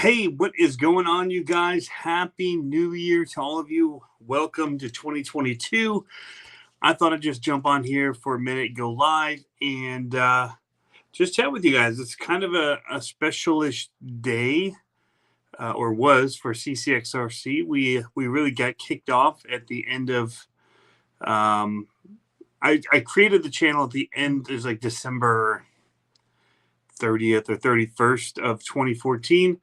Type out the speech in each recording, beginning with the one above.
Hey, what is going on, you guys? Happy New Year to all of you. Welcome to 2022. I thought I'd just jump on here for a minute, go live, and just chat with you guys. It's kind of a special-ish day, or was for CCxRC. We really got kicked off at the end of. I created the channel at the end. There's like December 30th or 31st of 2014.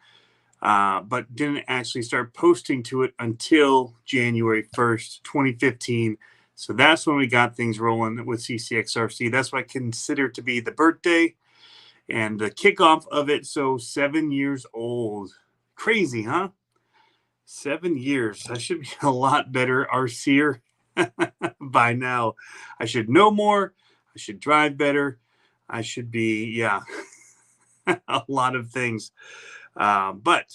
But didn't actually start posting to it until January 1st, 2015. So that's when we got things rolling with CCxRC. That's what I consider to be the birthday and the kickoff of it. So 7 years old. Crazy, huh? 7 years. I should be a lot better RCer by now. I should know more. I should drive better. I should be, yeah, a lot of things. But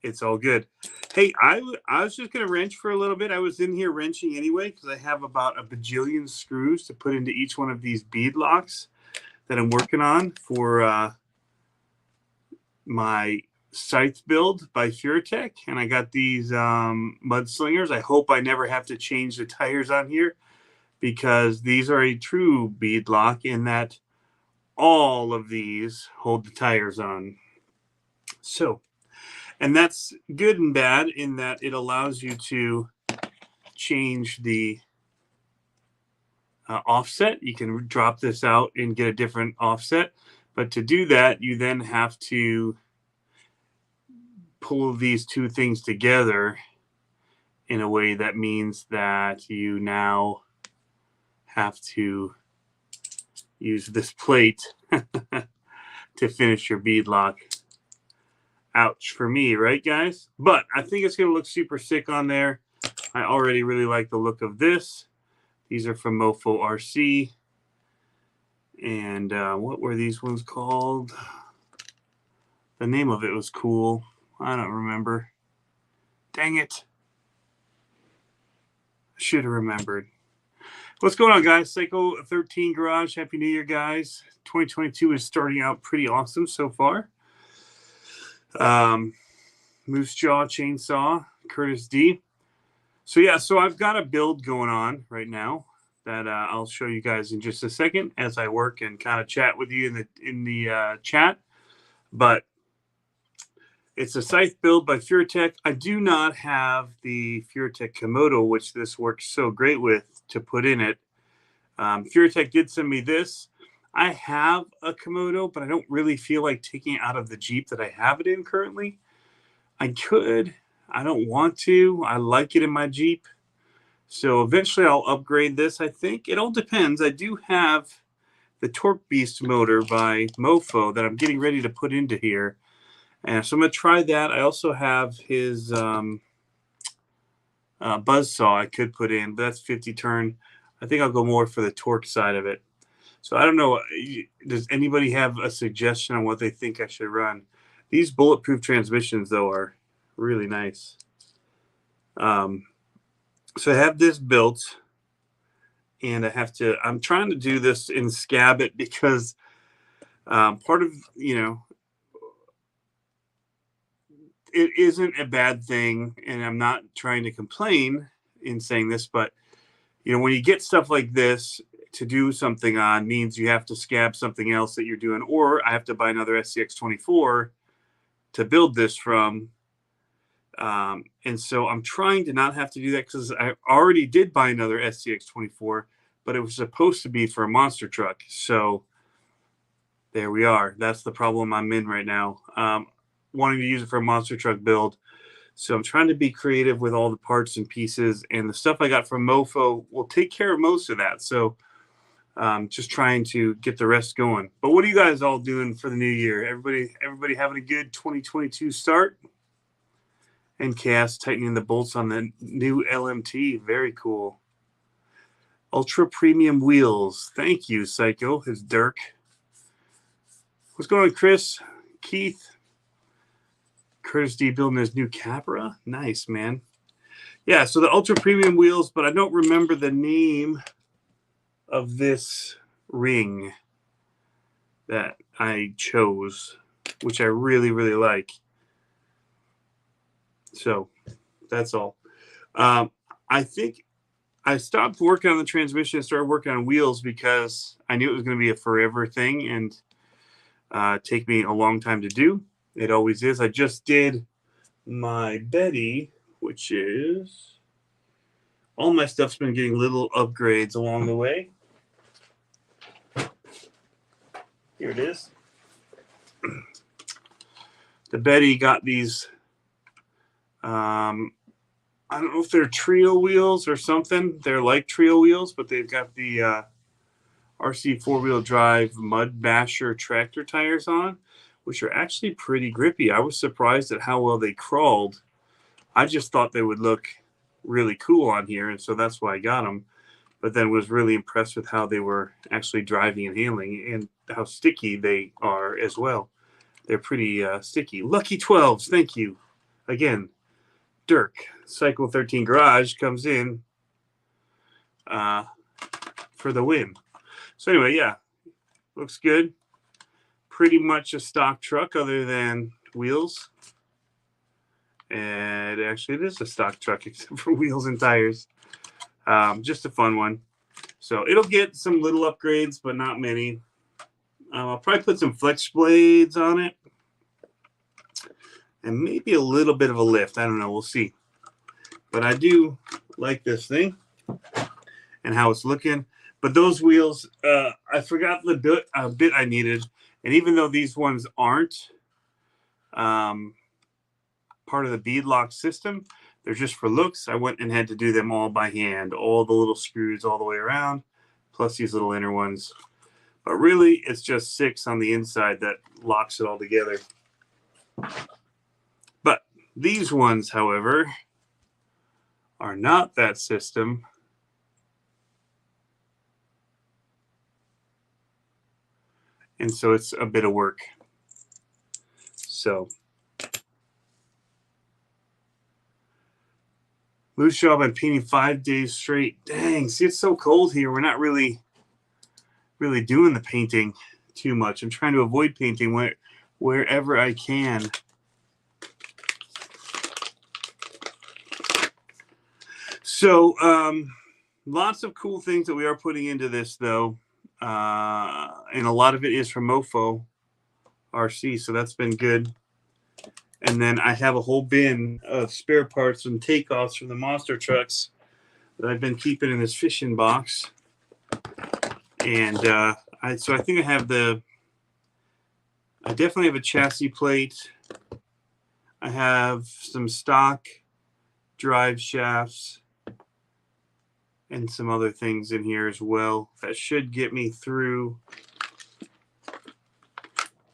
it's all good. Hey, I was just going to wrench for a little bit. I was in here wrenching anyway because I have about a bajillion screws to put into each one of these bead locks that I'm working on for my scythe build by Furatech. And I got these mudslingers. I hope I never have to change the tires on here because these are a true bead lock in that all of these hold the tires on. So, and that's good and bad in that it allows you to change the offset. You can drop this out and get a different offset. But to do that, you then have to pull these two things together in a way that means that you now have to use this plate to finish your bead lock. Ouch for me, right, guys? But I think it's going to look super sick on there. I already really like the look of this. These are from Mofo RC. And what were these ones called? The name of it was cool. I don't remember. Dang it. I should have remembered. What's going on, guys? Psycho 13 Garage. Happy New Year, guys. 2022 is starting out pretty awesome so far. Moose Jaw Chainsaw, Curtis D. So yeah, so I've got a build going on right now that I'll show you guys in just a second as I work and kind of chat with you in the chat. But it's a scythe build by Furatech. I do not have the Furatech Komodo, which this works so great with, to put in it. Furatech did send me this. I have a Komodo, but I don't really feel like taking it out of the Jeep that I have it in currently. I could. I don't want to. I like it in my Jeep. So eventually I'll upgrade this, I think. It all depends. I do have the Torque Beast motor by Mofo that I'm getting ready to put into here. And so I'm going to try that. I also have his buzzsaw I could put in, but that's 50 turn. I think I'll go more for the torque side of it. So I don't know. Does anybody have a suggestion on what they think I should run? These bulletproof transmissions, though, are really nice. So I have this built, and I'm trying to do this in scab it because part of, it isn't a bad thing, and I'm not trying to complain in saying this, but, when you get stuff like this, to do something on means you have to scab something else that you're doing, or I have to buy another SCX24 to build this from. And so I'm trying to not have to do that because I already did buy another SCX24, but it was supposed to be for a monster truck. So there we are. That's the problem I'm in right now. Wanting to use it for a monster truck build. So I'm trying to be creative with all the parts and pieces, and the stuff I got from Mofo will take care of most of that. So just trying to get the rest going. But what are you guys all doing for the new year? Everybody having a good 2022 start? And Chaos tightening the bolts on the new LMT. Very cool. Ultra premium wheels. Thank you, Psycho. It's Dirk. What's going on, Chris? Keith? Curtis D building his new Capra. Nice, man. Yeah, so the ultra premium wheels, but I don't remember the name of this ring that I chose, which I really, really like. So that's all. I think I stopped working on the transmission and started working on wheels because I knew it was going to be a forever thing and take me a long time to do. It always is. I just did my Betty, which is all my stuff's been getting little upgrades along the way. Here it is. The Betty got these, I don't know if they're trio wheels or something. They're like trio wheels, but they've got the RC four-wheel drive Mud Basher tractor tires on, which are actually pretty grippy. I was surprised at how well they crawled. I just thought they would look really cool on here, and so that's why I got them. But then was really impressed with how they were actually driving and handling, and how sticky they are as well. They're pretty sticky. Lucky 12s, thank you. Again, Dirk, Cycle 13 Garage comes in for the win. So anyway, yeah, looks good. Pretty much a stock truck other than wheels. And actually, it is a stock truck except for wheels and tires. Just a fun one. So it'll get some little upgrades, but not many. I'll probably put some flex blades on it. And maybe a little bit of a lift. I don't know. We'll see. But I do like this thing and how it's looking. But those wheels, I forgot the bit I needed. And even though these ones aren't part of the beadlock system, they're just for looks. I went and had to do them all by hand. All the little screws all the way around, plus these little inner ones. But really, it's just 6 on the inside that locks it all together. But these ones, however, are not that system. And so it's a bit of work. So loose job on painting 5 days straight. Dang, see, it's so cold here. We're not really doing the painting too much. I'm trying to avoid painting wherever I can. So lots of cool things that we are putting into this, though. And a lot of it is from CCxRC, so that's been good. And then I have a whole bin of spare parts and takeoffs from the monster trucks that I've been keeping in this fishing box. And so I think I definitely have a chassis plate. I have some stock drive shafts and some other things in here as well. That should get me through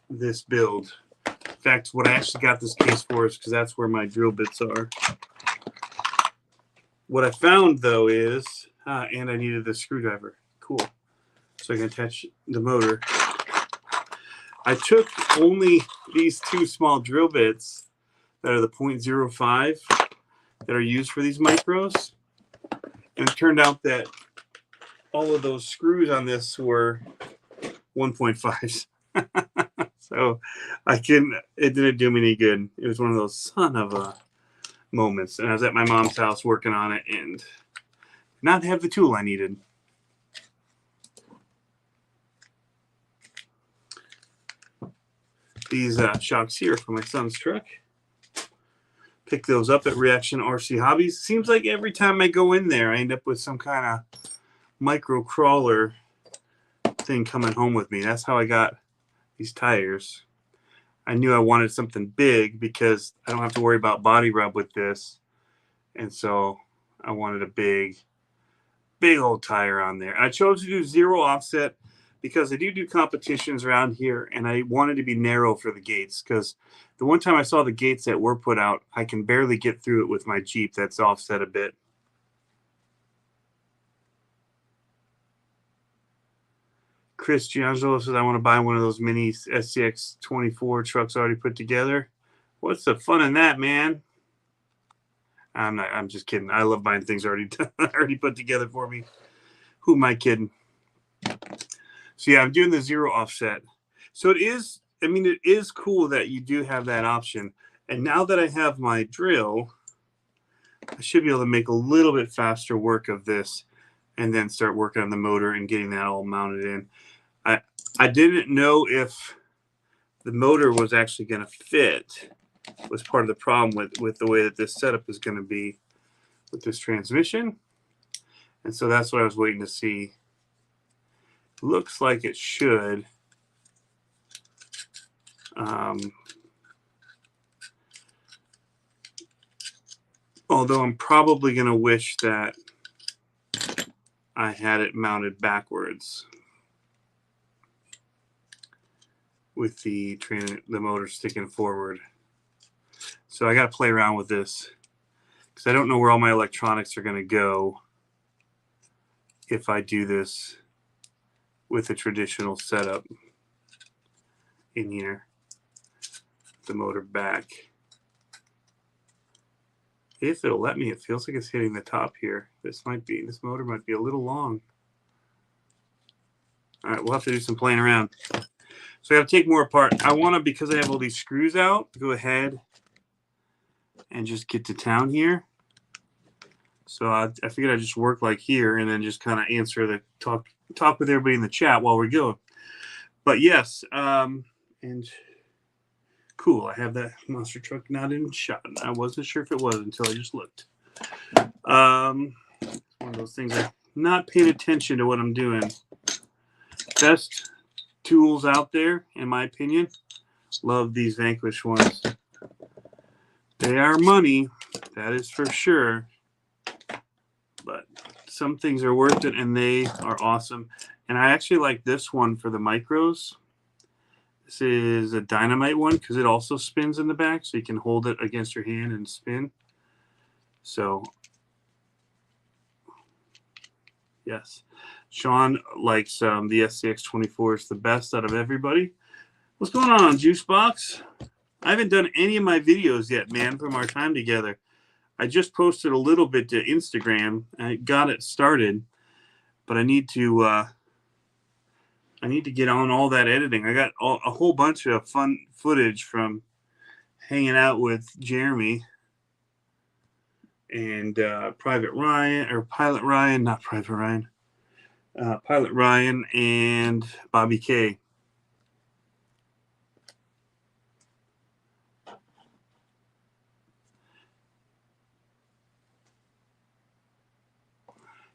this build. In fact, what I actually got this case for is because that's where my drill bits are. What I found, though, is, and I needed the screwdriver. Cool. So I can attach the motor. I took only these 2 small drill bits that are the 0.05 that are used for these micros. And it turned out that all of those screws on this were 1.5s. So it didn't do me any good. It was one of those son of a moments. And I was at my mom's house working on it and not have the tool I needed. These shocks here for my son's truck. Pick those up at Reaction RC Hobbies. Seems like every time I go in there, I end up with some kind of micro crawler thing coming home with me. That's how I got these tires. I knew I wanted something big because I don't have to worry about body rub with this. And so I wanted a big old tire on there. I chose to do 0 offset because I do competitions around here, and I wanted to be narrow for the gates because the one time I saw the gates that were put out, I can barely get through it with my Jeep that's offset a bit. Chris Giangelo says, I want to buy one of those mini SCX24 trucks already put together. What's the fun in that, man? I'm just kidding. I love buying things already put together for me. Who am I kidding? So yeah, I'm doing the 0 offset. So it is, I mean, it is cool that you do have that option. And now that I have my drill, I should be able to make a little bit faster work of this and then start working on the motor and getting that all mounted in. I didn't know if the motor was actually going to fit, was part of the problem with the way that this setup is going to be with this transmission. And so that's what I was waiting to see. Looks like it should. Although I'm probably going to wish that I had it mounted backwards with the motor sticking forward. So I got to play around with this because I don't know where all my electronics are going to go if I do this with a traditional setup in here. The motor back. If it'll let me, it feels like it's hitting the top here. This motor might be a little long. All right, we'll have to do some playing around. So I got to take more apart. I want to, because I have all these screws out, go ahead and just get to town here. So I figured I'd just work like here and then just kind of answer the talk with everybody in the chat while we're going. But yes, and cool. I have that monster truck not in shot. I wasn't sure if it was until I just looked. One of those things I'm not paying attention to what I'm doing. Best tools out there, in my opinion. Love these Vanquish ones. They are money, that is for sure. But some things are worth it, and they are awesome. And I actually like this one for the micros. This is a dynamite one because it also spins in the back, so you can hold it against your hand and spin. So, yes. Sean likes the SCX24. It's the best out of everybody. What's going on, Juicebox? I haven't done any of my videos yet, man, from our time together. I just posted a little bit to Instagram. I got it started, but I need to get on all that editing. I got a whole bunch of fun footage from hanging out with Jeremy and Pilot Ryan and Bobby K.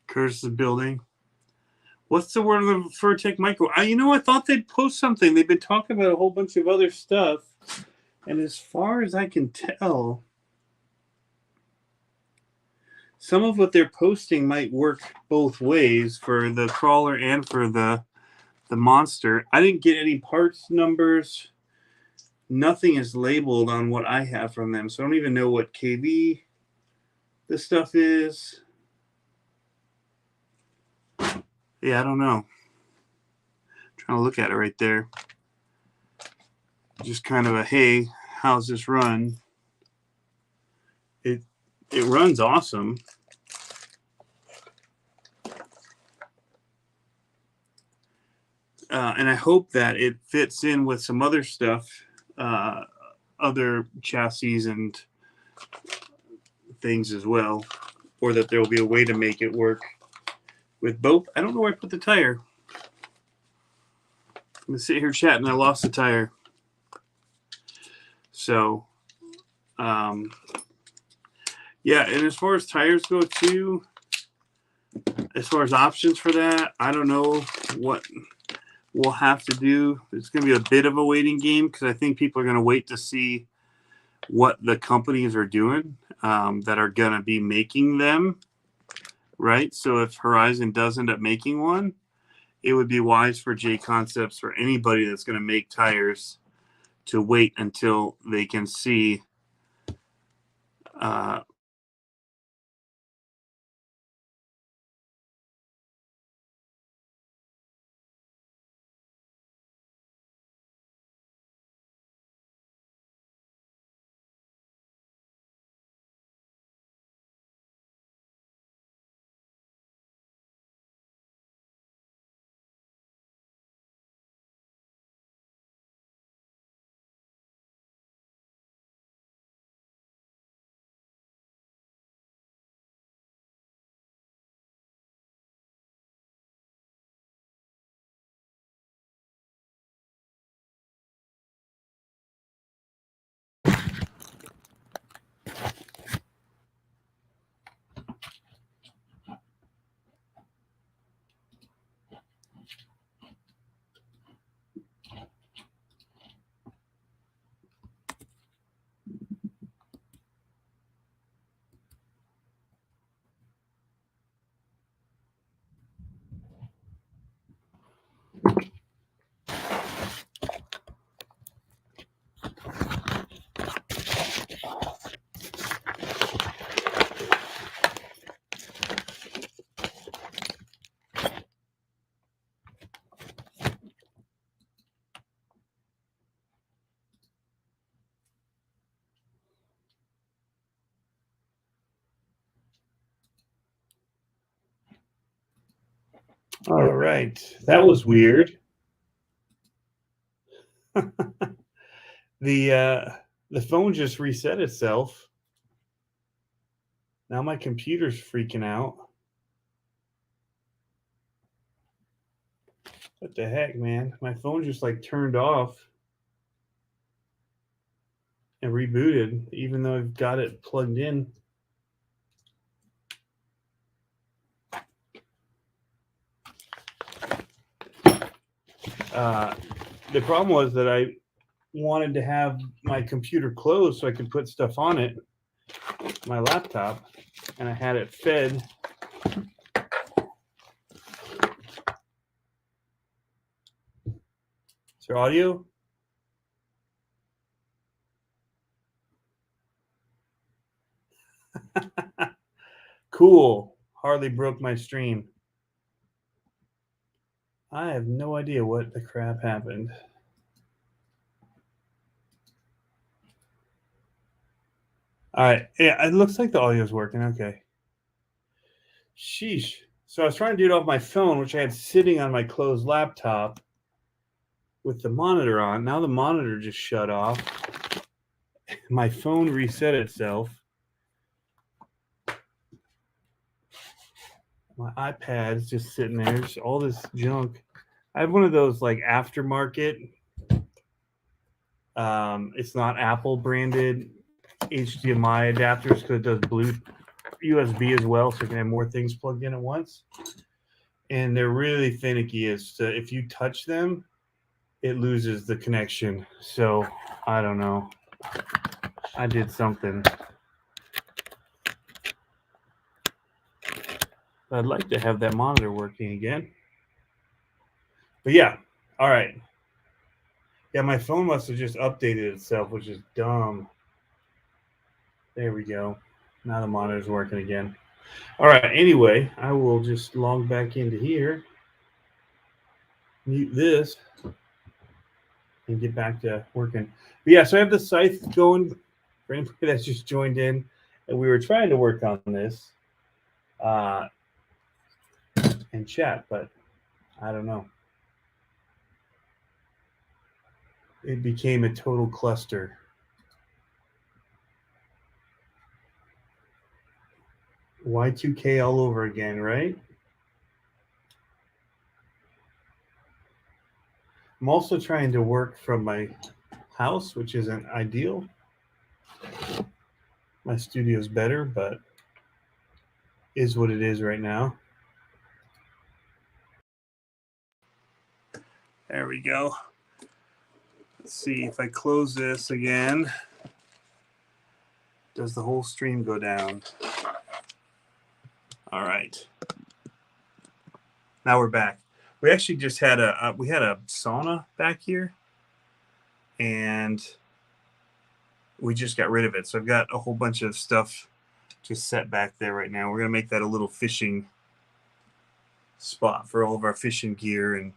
Curtis is building. What's the word on the Furtech Micro? I thought they'd post something. They've been talking about a whole bunch of other stuff. And as far as I can tell, some of what they're posting might work both ways for the crawler and for the monster. I didn't get any parts numbers. Nothing is labeled on what I have from them. So I don't even know what KV this stuff is. Yeah, I don't know. I'm trying to look at it right there. Just kind of a, hey, how's this run? It runs awesome. And I hope that it fits in with some other stuff, other chassis and things as well, or that there will be a way to make it work with both. I don't know where I put the tire. I'm going to sit here chatting. I lost the tire. So, yeah, and as far as tires go too, as far as options for that, I don't know what we'll have to do. It's going to be a bit of a waiting game because I think people are going to wait to see what the companies are doing that are going to be making them, right? So if Horizon does end up making one, it would be wise for J Concepts or anybody that's going to make tires to wait until they can see All right. That was weird. The phone just reset itself. Now my computer's freaking out. What the heck, man? My phone just like turned off and rebooted, even though I've got it plugged in. The problem was that I wanted to have my computer closed so I could put stuff on it, my laptop, and I had it fed. Is there audio? Cool. Hardly broke my stream. I have no idea what the crap happened. All right. Yeah, it looks like the audio is working. Okay. Sheesh. So I was trying to do it off my phone, which I had sitting on my closed laptop with the monitor on. Now the monitor just shut off. My phone reset itself. My iPad's just sitting there. Just all this junk. I have one of those like aftermarket. It's not Apple branded HDMI adapters because it does Bluetooth USB as well, so you can have more things plugged in at once. And they're really finicky as to if you touch them, it loses the connection. So I don't know. I did something. I'd like to have that monitor working again. But yeah, all right. Yeah, my phone must have just updated itself, which is dumb. There we go. Now the monitor's working again. All right, anyway, I will just log back into here, mute this, and get back to working. But yeah, so I have the scythe going for anybody that's just joined in. And we were trying to work on this and chat, but I don't know. It became a total cluster. Y2K all over again, right? I'm also trying to work from my house, which isn't ideal. My studio's better, but is what it is right now. There we go. Let's see if I close this again. Does the whole stream go down? All right. Now we're back. We actually just had a sauna back here, and we just got rid of it. So I've got a whole bunch of stuff just set back there right now. We're gonna make that a little fishing spot for all of our fishing gear and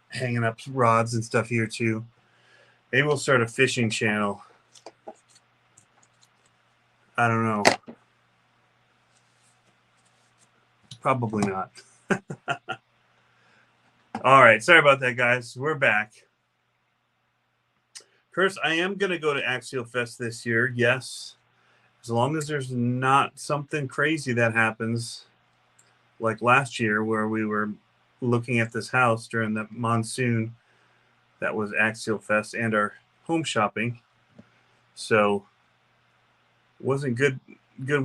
hanging up rods and stuff here too. Maybe we'll start a fishing channel. I don't know. Probably not. All right. Sorry about that, guys. We're back. Curse, I am going to go to Axial Fest this year. Yes. As long as there's not something crazy that happens like last year where we were looking at this house during the monsoon that was Axial Fest and our home shopping. So wasn't good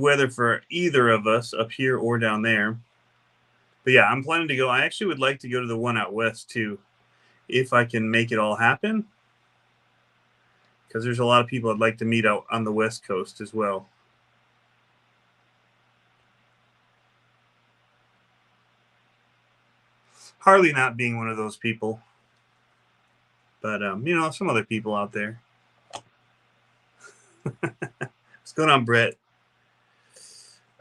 weather for either of us up here or down there. But yeah, I'm planning to go. I actually would like to go to the one out west too, if I can make it all happen. Because there's a lot of people I'd like to meet out on the West Coast as well. Harley not being one of those people. But, some other people out there. What's going on, Brett?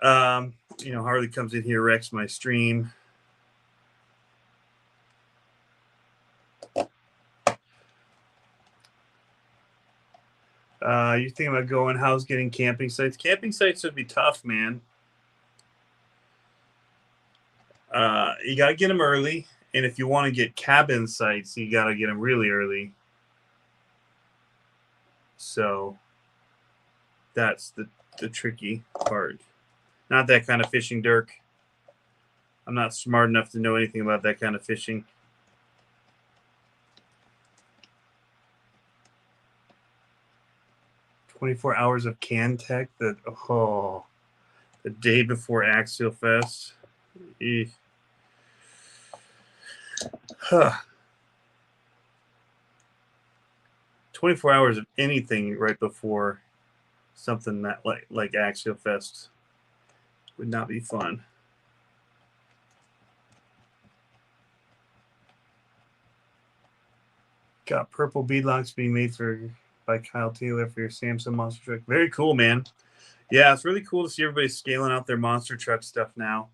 Harley comes in here, wrecks my stream. You think about going? How's getting camping sites? Camping sites would be tough, man. You got to get them early. And if you want to get cabin sights, you got to get them really early. So that's the tricky part. Not that kind of fishing, Dirk. I'm not smart enough to know anything about that kind of fishing. "24 hours of can tech." The day before Axial Fest. Huh. 24 hours of anything right before something that like Axial Fest would not be fun. Got purple beadlocks being made by Kyle Taylor for your Samsung monster truck. Very cool, man. Yeah, it's really cool to see everybody scaling out their monster truck stuff now.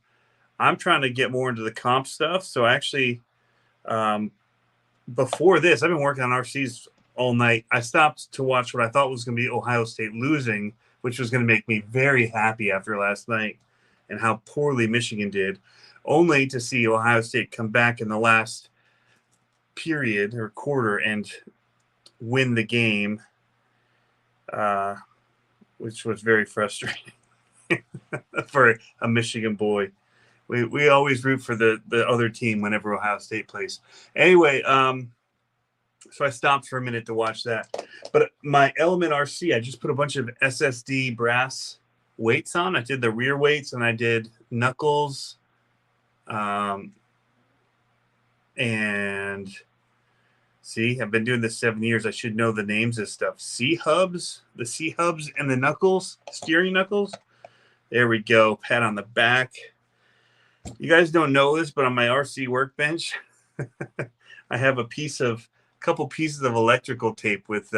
I'm trying to get more into the comp stuff. So actually, before this, I've been working on RCs all night. I stopped to watch what I thought was going to be Ohio State losing, which was going to make me very happy after last night and how poorly Michigan did, only to see Ohio State come back in the last period or quarter and win the game, which was very frustrating for a Michigan boy. We always root for the other team whenever Ohio State plays. Anyway, so I stopped for a minute to watch that. But my Element RC, I just put a bunch of SSD brass weights on. I did the rear weights and I did knuckles, and see, I've been doing this 7 years. I should know the names of stuff. C-hubs, the C-hubs and the knuckles, steering knuckles. There we go. Pat on the back. You guys don't know this, but on my RC workbench, I have a couple pieces of electrical tape with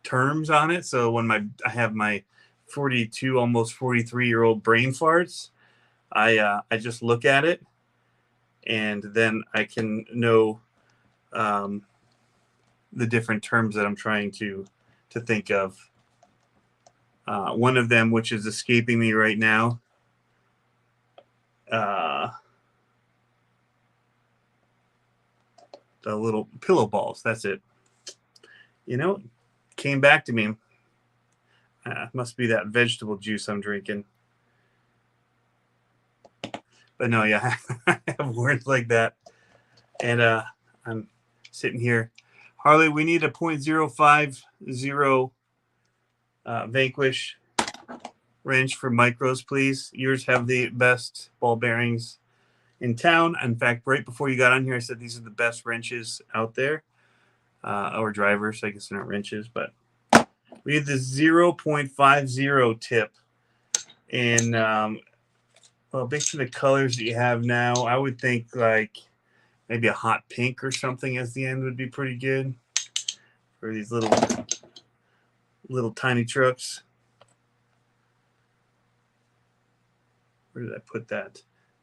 terms on it. So when I have my 42, almost 43-year-old brain farts, I just look at it, and then I can know the different terms that I'm trying to think of. One of them, which is escaping me right now, the little pillow balls. That's it. Came back to me. Must be that vegetable juice I'm drinking. But no, yeah, I have words like that. And I'm sitting here. Harley, we need a .050 Vanquish wrench for micros, please. Yours have the best ball bearings in town. In fact, right before you got on here, I said these are the best wrenches out there. Or drivers, I guess they're not wrenches, but we need the 0.50 tip. And based on the colors that you have now, I would think like maybe a hot pink or something as the end would be pretty good for these little tiny trucks. Where did I put that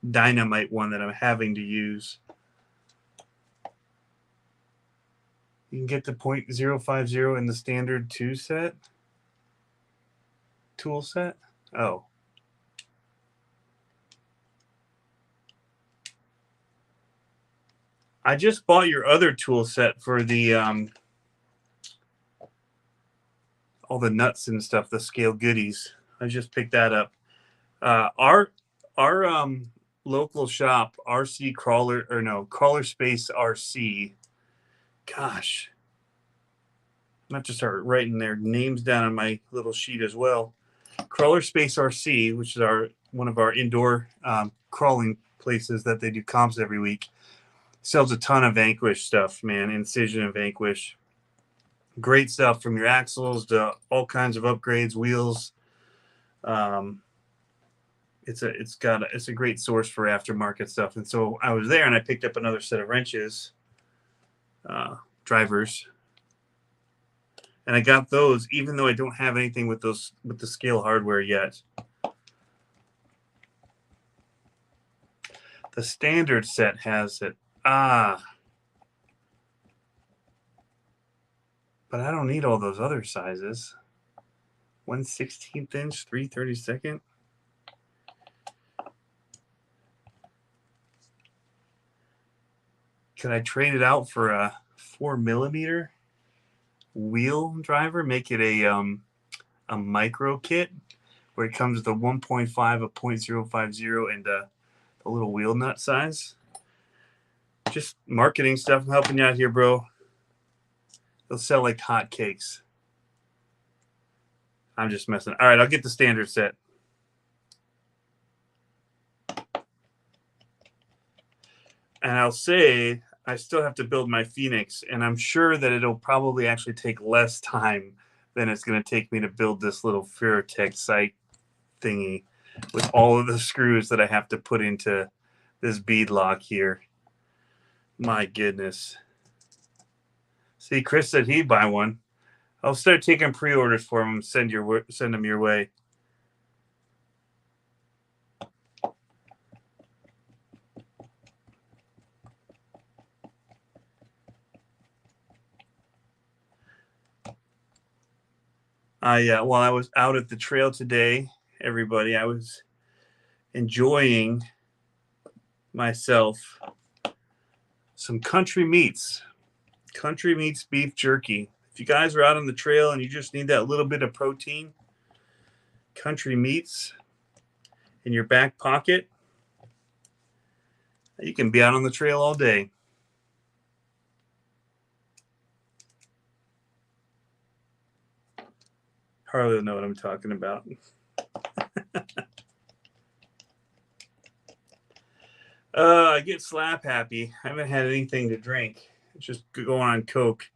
dynamite one that I'm having to use? You can get the .050 in the standard tool set. Oh. I just bought your other tool set for the all the nuts and stuff, the scale goodies. I just picked that up. Our local shop, Crawler Space RC. Gosh, I'm have to start writing their names down on my little sheet as well. Crawler Space RC, which is one of our indoor crawling places that they do comps every week, sells a ton of Vanquish stuff, man. Incision and Vanquish. Great stuff from your axles to all kinds of upgrades, wheels. It's a great source for aftermarket stuff. And so I was there and I picked up another set of wrenches, drivers, and I got those even though I don't have anything with the scale hardware yet. The standard set has it. But I don't need all those other sizes. 1/16 inch, 3/32. could I trade it out for a 4mm wheel driver? Make it a micro kit where it comes with a 1.5, a 0.050, and a little wheel nut size. Just marketing stuff. I'm helping you out here, bro. They'll sell like hotcakes. I'm just messing. All right, I'll get the standard set. And I'll say I still have to build my Phoenix, and I'm sure that it'll probably actually take less time than it's going to take me to build this little Ferrotech sight thingy with all of the screws that I have to put into this bead lock here. My goodness. See, Chris said he'd buy one. I'll start taking pre-orders for him and send them your way. While I was out at the trail today, everybody, I was enjoying myself some Country Meats beef jerky. If you guys are out on the trail and you just need that little bit of protein, Country Meats in your back pocket, you can be out on the trail all day. Harley will know what I'm talking about. I get slap happy. I haven't had anything to drink. It's just going on Coke.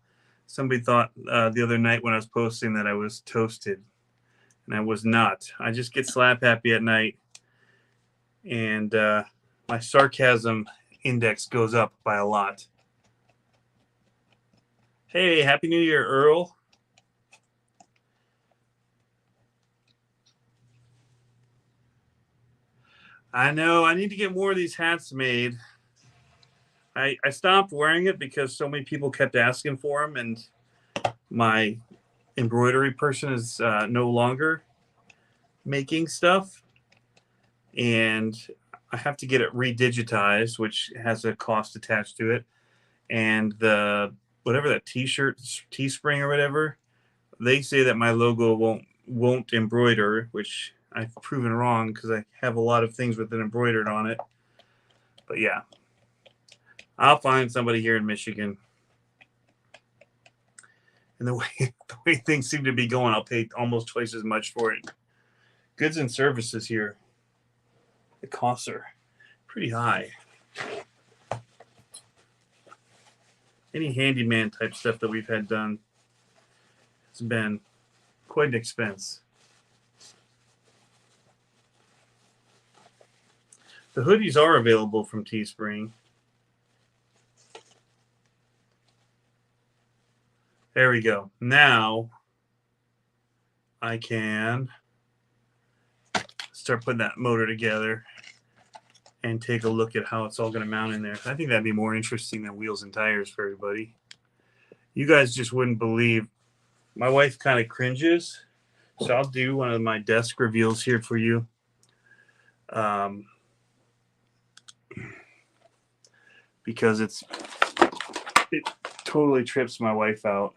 Somebody thought the other night when I was posting that I was toasted, and I was not. I just get slap happy at night, and my sarcasm index goes up by a lot. Hey, Happy New Year, Earl. I know. I need to get more of these hats made. I stopped wearing it because so many people kept asking for them, and my embroidery person is no longer making stuff, and I have to get it redigitized, which has a cost attached to it. And the whatever that T-shirt, Teespring or whatever, they say that my logo won't embroider, which I've proven wrong because I have a lot of things with it embroidered on it. But yeah, I'll find somebody here in Michigan. And the way things seem to be going, I'll pay almost twice as much for it. Goods and services here, the costs are pretty high. Any handyman type stuff that we've had done has been quite an expense. The hoodies are available from Teespring. There we go. Now I can start putting that motor together and take a look at how it's all going to mount in there. I think that'd be more interesting than wheels and tires for everybody. You guys just wouldn't believe. My wife kind of cringes, so I'll do one of my desk reveals here for you. Because it totally trips my wife out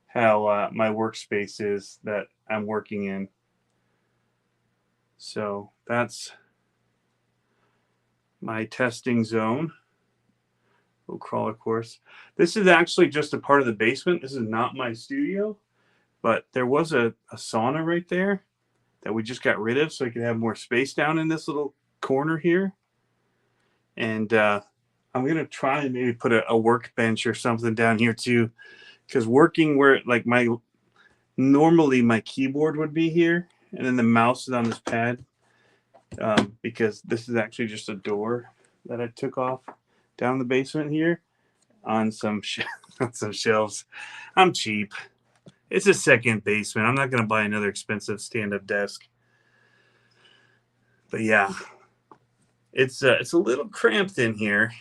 how my workspace is that I'm working in. So that's my testing zone. Little crawler course. This is actually just a part of the basement. This is not my studio, but there was a sauna right there that we just got rid of so I could have more space down in this little corner here. And I'm going to try and maybe put a workbench or something down here too, because working where like normally my keyboard would be here and then the mouse is on this pad, because this is actually just a door that I took off down the basement here on some shelves. I'm cheap. It's a second basement. I'm not going to buy another expensive stand-up desk. But yeah, it's a little cramped in here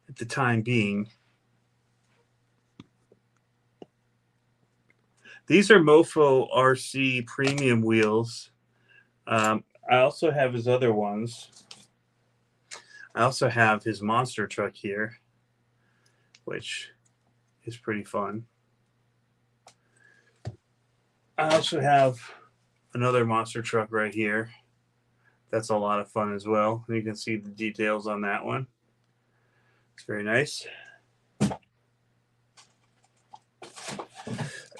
at the time being. These are CCxRC premium wheels. I also have his other ones. I also have his monster truck here, which is pretty fun. I also have another monster truck right here. That's a lot of fun as well. You can see the details on that one. It's very nice.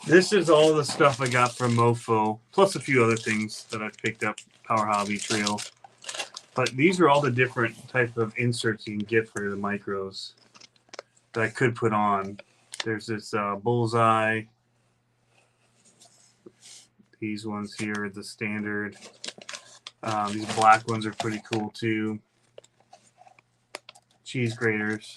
This is all the stuff I got from Mofo, plus a few other things that I picked up Power Hobby Trail. But these are all the different type of inserts you can get for the micros that I could put on. There's this bullseye. These ones here are the standard. These black ones are pretty cool too. Cheese graters.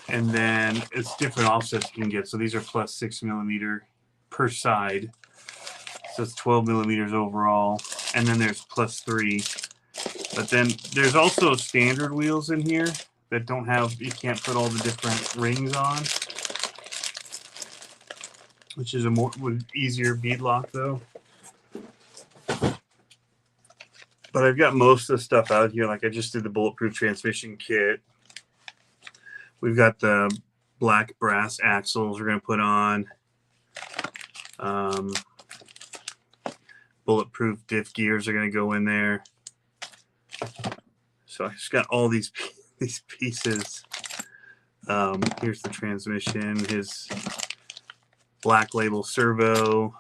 And then it's different offsets you can get. So these are plus 6 millimeter per side. So it's 12 millimeters overall. And then there's plus 3. But then there's also standard wheels in here that don't have, you can't put all the different rings on, which is a more easier bead lock though. But I've got most of the stuff out here. Like I just did the bulletproof transmission kit. We've got the black brass axles we're going to put on. Bulletproof diff gears are going to go in there. So I just got all these pieces. Here's the transmission, his black label servo.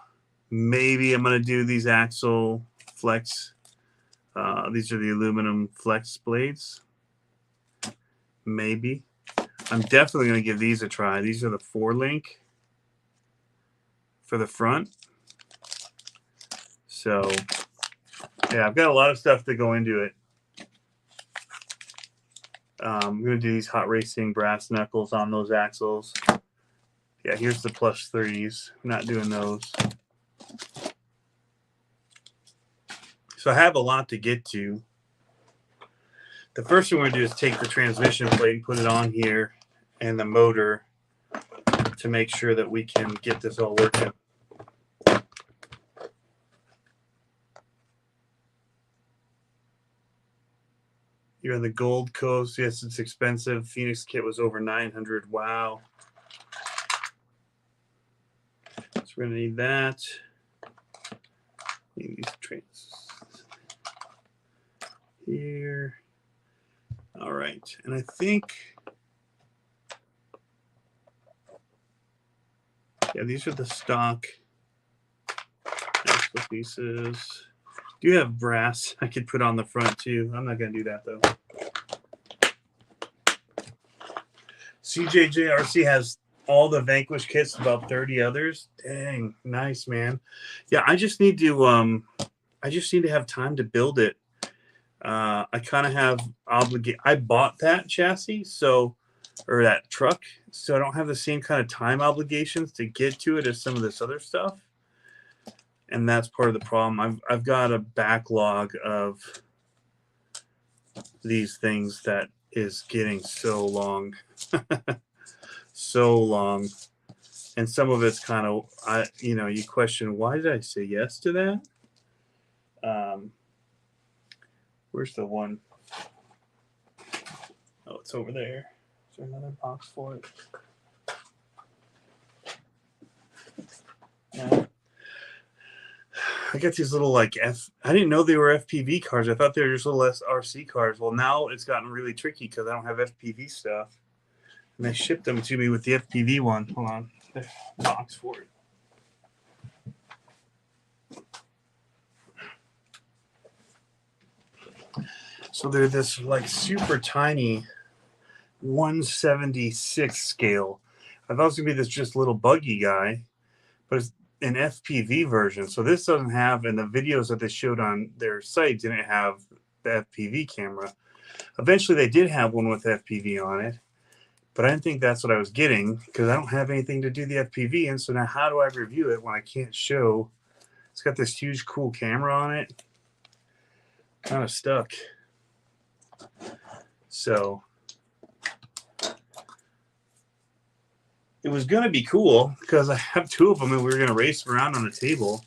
Maybe I'm going to do these axle flex. These are the aluminum flex blades. Maybe. I'm definitely going to give these a try. These are the 4-link for the front. So, yeah, I've got a lot of stuff to go into it. I'm going to do these hot racing brass knuckles on those axles. Yeah, here's the plus 3s. I'm not doing those. So I have a lot to get to. The first thing we're going to do is take the transmission plate and put it on here and the motor to make sure that we can get this all working. You're on the Gold Coast. Yes, it's expensive. Phoenix kit was over $900. Wow. So we're going to need that. Need these trains here. All right, and I think, yeah, these are the stock axle pieces. Do you have brass I could put on the front too? I'm not going to do that though. CCxRC has all the Vanquish kits, about 30 others. Dang, nice, man. Yeah, I just need to have time to build it. I kind of have I bought that chassis, or that truck, so I don't have the same kind of time obligations to get to it as some of this other stuff. And that's part of the problem. I've got a backlog of these things that is getting so long. So long. And some of it's kind of, you question, why did I say yes to that? Where's the one? Oh, it's over there. Is there another box for it? No. I got these little I didn't know they were FPV cars. I thought they were just little RC cars. Well, now it's gotten really tricky because I don't have FPV stuff. And they shipped them to me with the FPV one. Hold on. There's a box for it. So they're this super tiny 1/76 scale. I thought it was going to be this just little buggy guy, but it's an FPV version. So this doesn't have, and the videos that they showed on their site didn't have the FPV camera. Eventually they did have one with FPV on it, but I didn't think that's what I was getting because I don't have anything to do the FPV. And so now how do I review it when I can't show? It's got this huge cool camera on it. Kind of stuck. So it was going to be cool because I have 2 of them and we were going to race them around on a table.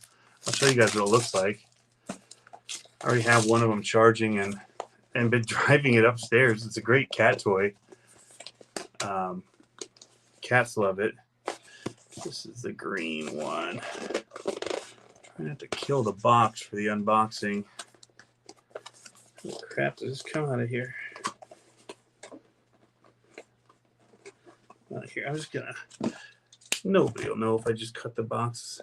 I'll show you guys what it looks like. I already have one of them charging and and been driving it upstairs. It's a great cat toy. Cats love it. This is the green one. Trying not to kill the box for the unboxing. Oh, crap, does this come out of here? Out of here. I'm just gonna... Nobody will know if I just cut the box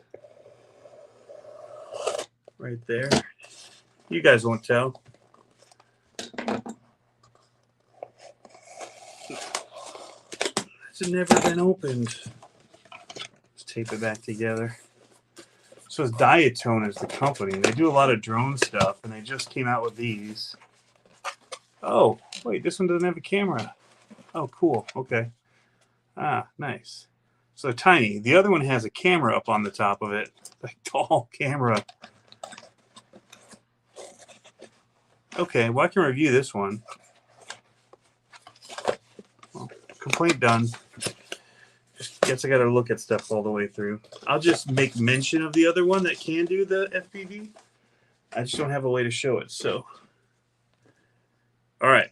right there. You guys won't tell. It's never been opened. Let's tape it back together. So it's Diatone is the company. They do a lot of drone stuff, and they just came out with these. Oh, wait, this one doesn't have a camera. Oh, cool. Okay. Ah, nice. So tiny. The other one has a camera up on the top of it. Like tall camera. Okay, well, I can review this one. Well, complaint done. Just guess I got to look at stuff all the way through. I'll just make mention of the other one that can do the FPV. I just don't have a way to show it, so. All right.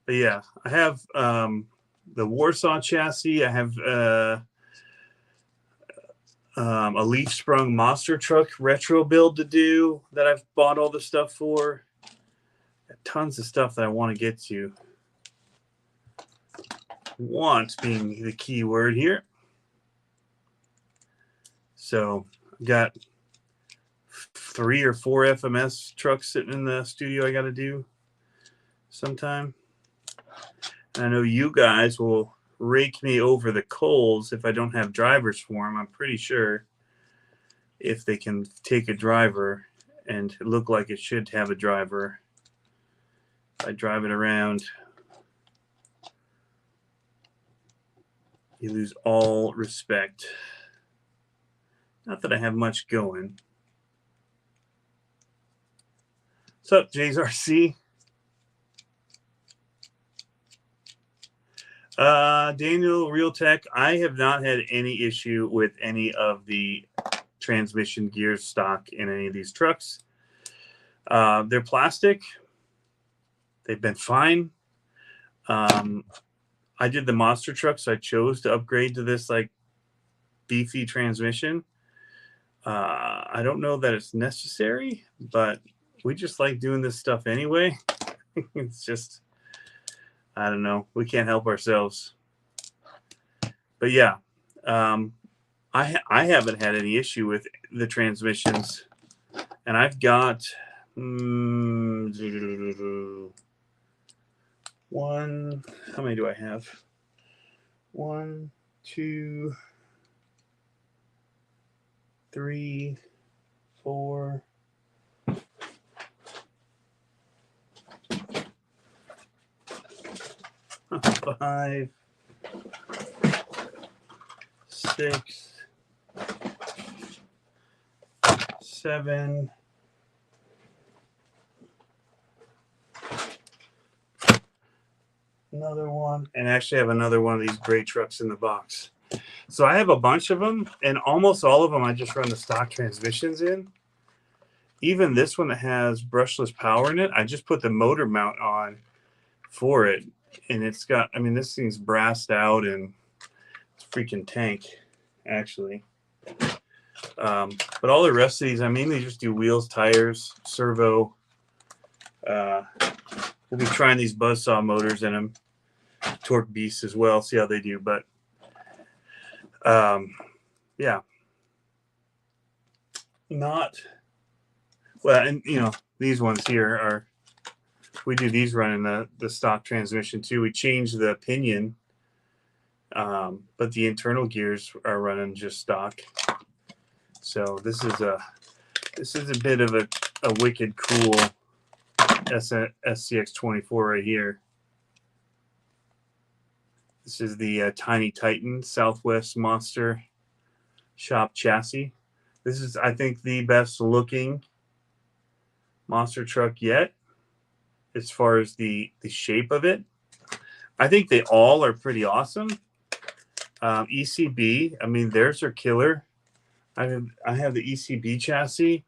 But yeah, I have the Warsaw chassis. I have a leaf sprung monster truck retro build to do that I've bought all the stuff for. Tons of stuff that I want to get to. Want being the key word here. So I've got 3 or 4 FMS trucks sitting in the studio I got to do sometime. And I know you guys will rake me over the coals if I don't have drivers for them. I'm pretty sure if they can take a driver and look like it should have a driver, if I drive it around, you lose all respect. Not that I have much going. What's up, CCxRC? Daniel Realtek, I have not had any issue with any of the transmission gears stock in any of these trucks. They're plastic. They've been fine. I did the monster truck, so I chose to upgrade to this like beefy transmission. I don't know that it's necessary, but we just like doing this stuff anyway. It's just, I don't know. We can't help ourselves. But yeah, I haven't had any issue with the transmissions. And I've got one. How many do I have? 1, 2, 3, 4. 5, 6, 7. Another one, and actually have another one of these gray trucks in the box. So I have a bunch of them, and almost all of them I just run the stock transmissions in. Even this one that has brushless power in it, I just put the motor mount on for it. And it's got, I mean, this thing's brassed out and it's a freaking tank, actually. But all the rest of these, I mainly just do wheels, tires, servo. We'll be trying these buzzsaw motors in them, torque beasts as well, see how they do. But yeah, not well. And you know, these ones here are, we do these running the stock transmission too. We change the pinion, but the internal gears are running just stock. So this is a bit of a wicked cool CCx24 right here. This is the Tiny Titan Southwest Monster Shop chassis. This is, I think, the best looking monster truck yet as far as the shape of it. I think they all are pretty awesome. ECB, I mean, theirs are killer. I have the ECB chassis.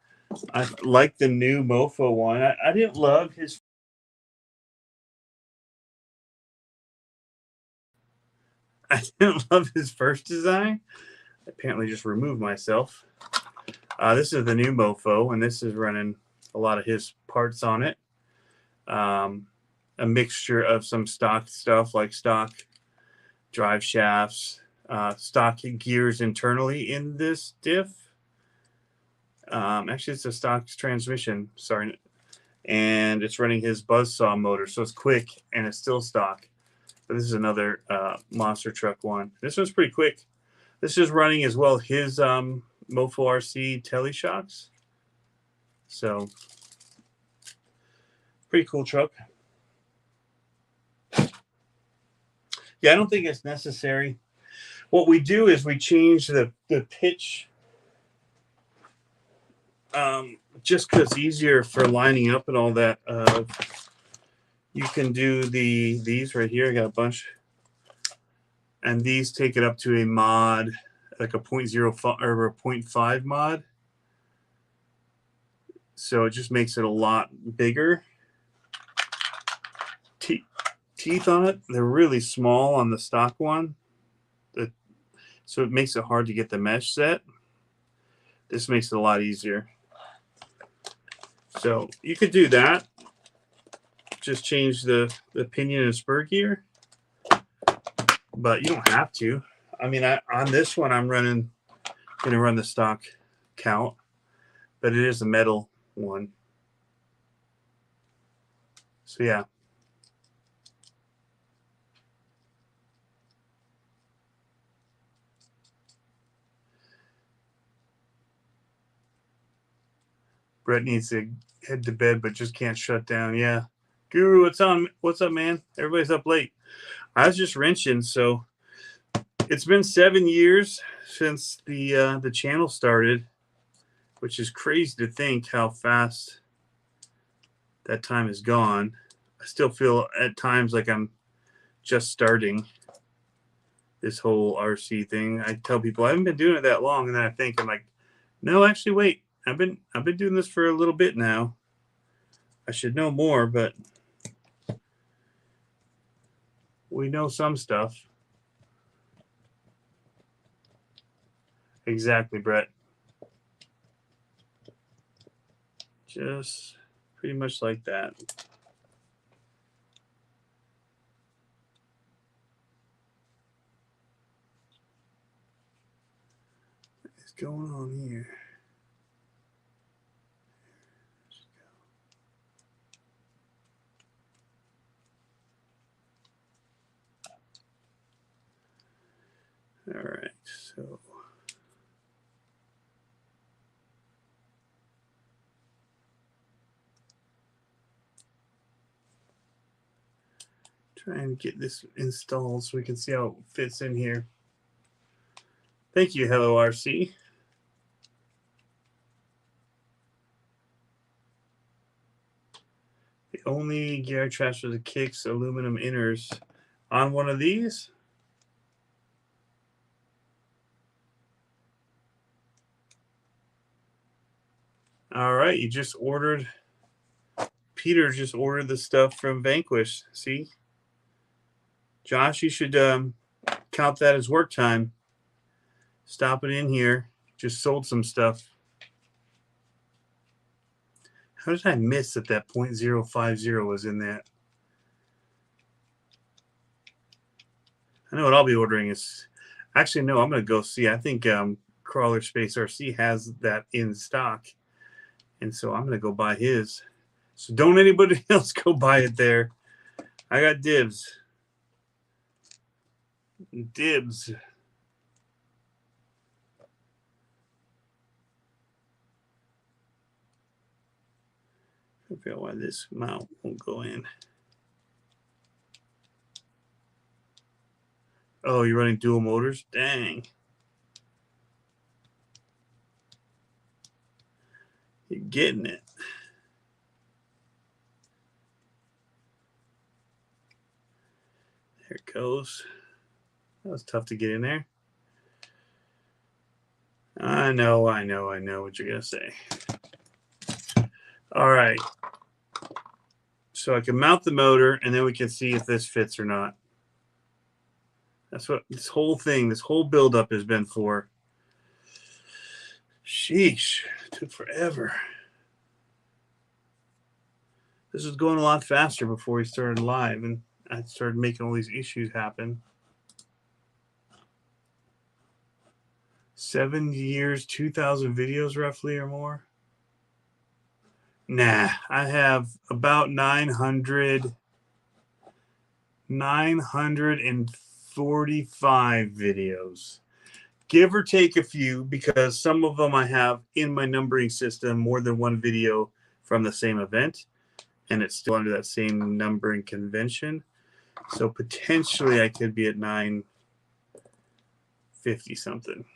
I like the new Mofo one. I didn't love his. I didn't love his first design. I apparently just removed myself. This is the new Mofo, and this is running a lot of his parts on it. A mixture of some stock stuff like stock drive shafts, stock gears internally in this diff. Actually, it's a stock transmission. Sorry, and it's running his buzzsaw motor, so it's quick and it's still stock. But this is another monster truck one. This one's pretty quick. This is running as well his Mofo RC teleshocks. So pretty cool truck. Yeah, I don't think it's necessary. What we do is we change the pitch just because it's easier for lining up and all that. You can do these right here. I got a bunch. And these take it up to a mod, like a 0.05 or a 0.5 mod. So it just makes it a lot bigger. Teeth on it, they're really small on the stock one. So it makes it hard to get the mesh set. This makes it a lot easier. So you could do that. Just change the pinion and spur gear. But you don't have to. I mean, on this one, I'm going to run the stock count. But it is a metal one. So yeah. Brett needs to head to bed, but just can't shut down. Yeah. Guru, what's on? What's up, man? Everybody's up late. I was just wrenching. So it's been 7 years since the channel started, which is crazy to think how fast that time is gone. I still feel at times like I'm just starting this whole RC thing. I tell people I haven't been doing it that long, and then I think I'm like, no, actually, wait. I've been doing this for a little bit now. I should know more, but we know some stuff. Exactly, Brett. Just pretty much like that. What's going on here? All right, so trying to get this installed so we can see how it fits in here. Thank you, Hello RC. The only gear transfer the kicks aluminum inners on one of these. All right, you just ordered. Peter just ordered the stuff from Vanquish. See, Josh, you should count that as work time. Stop it in here. Just sold some stuff. How did I miss that 0.050 was in that? I know what I'll be ordering is. Actually, no, I'm going to go see. I think Crawler Space RC has that in stock. And so I'm going to go buy his. So don't anybody else go buy it there. I got dibs. Dibs. I figure out why this mount won't go in. Oh, you're running dual motors? Dang. You're getting it. There it goes. That was tough to get in there. I know what you're going to say. All right. So I can mount the motor, and then we can see if this fits or not. That's what this whole thing, this whole buildup has been for. Sheesh. It took forever. This was going a lot faster before we started live, and I started making all these issues happen. 7 years, 2,000 videos roughly or more. Nah, I have about 945 videos. Give or take a few, because some of them I have in my numbering system more than one video from the same event, and it's still under that same numbering convention. So potentially I could be at 950 something.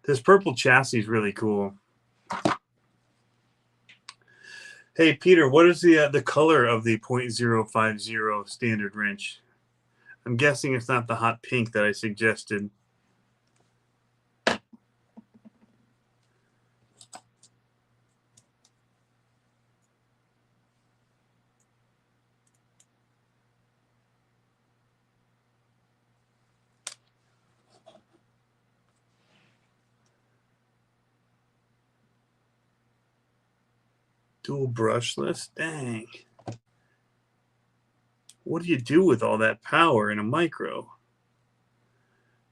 This purple chassis is really cool. Hey, Peter, what is the color of the .050 standard wrench? I'm guessing it's not the hot pink that I suggested. Dual brushless? Dang. What do you do with all that power in a micro?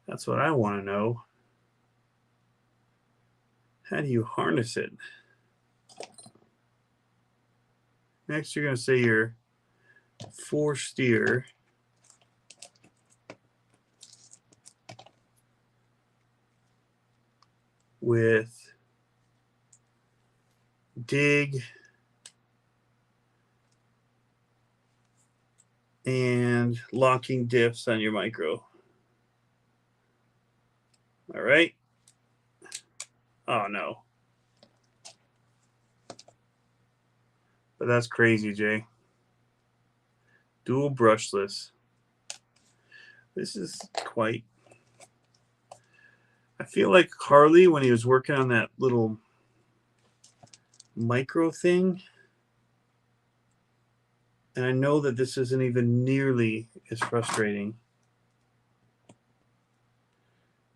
That's what I want to know. How do you harness it? Next, you're going to say your 4-steer. With dig and locking diffs on your micro. All right. Oh, no. But that's crazy, Jay. Dual brushless. This is quite... I feel like Harley, when he was working on that little micro thing, and I know that this isn't even nearly as frustrating,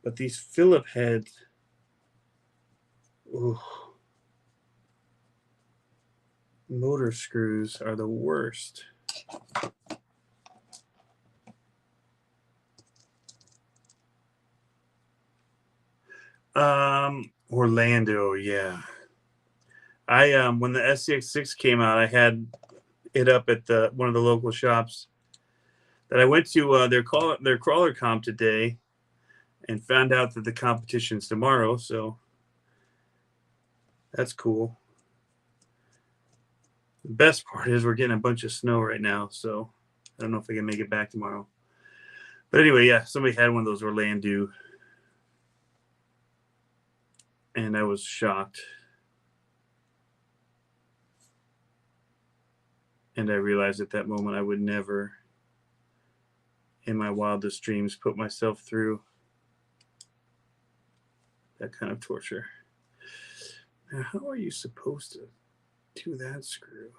but these Phillip heads, ooh, motor screws are the worst. Orlando, yeah. I when the CCx came out, I had it up at one of the local shops that I went to. Their crawler comp today, and found out that the competition's tomorrow. So that's cool. The best part is we're getting a bunch of snow right now, so I don't know if I can make it back tomorrow. But anyway, yeah, somebody had one of those Orlando, and I was shocked. And I realized at that moment I would never, in my wildest dreams, put myself through that kind of torture. Now, how are you supposed to do that screw?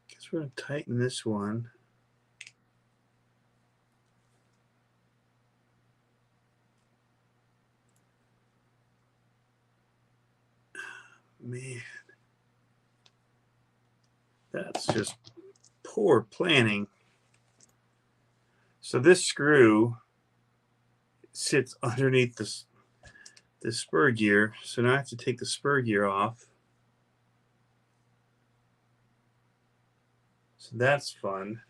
Guess we're going to tighten this one. Man, that's just poor planning. So this screw sits underneath this spur gear. So now I have to take the spur gear off. So that's fun.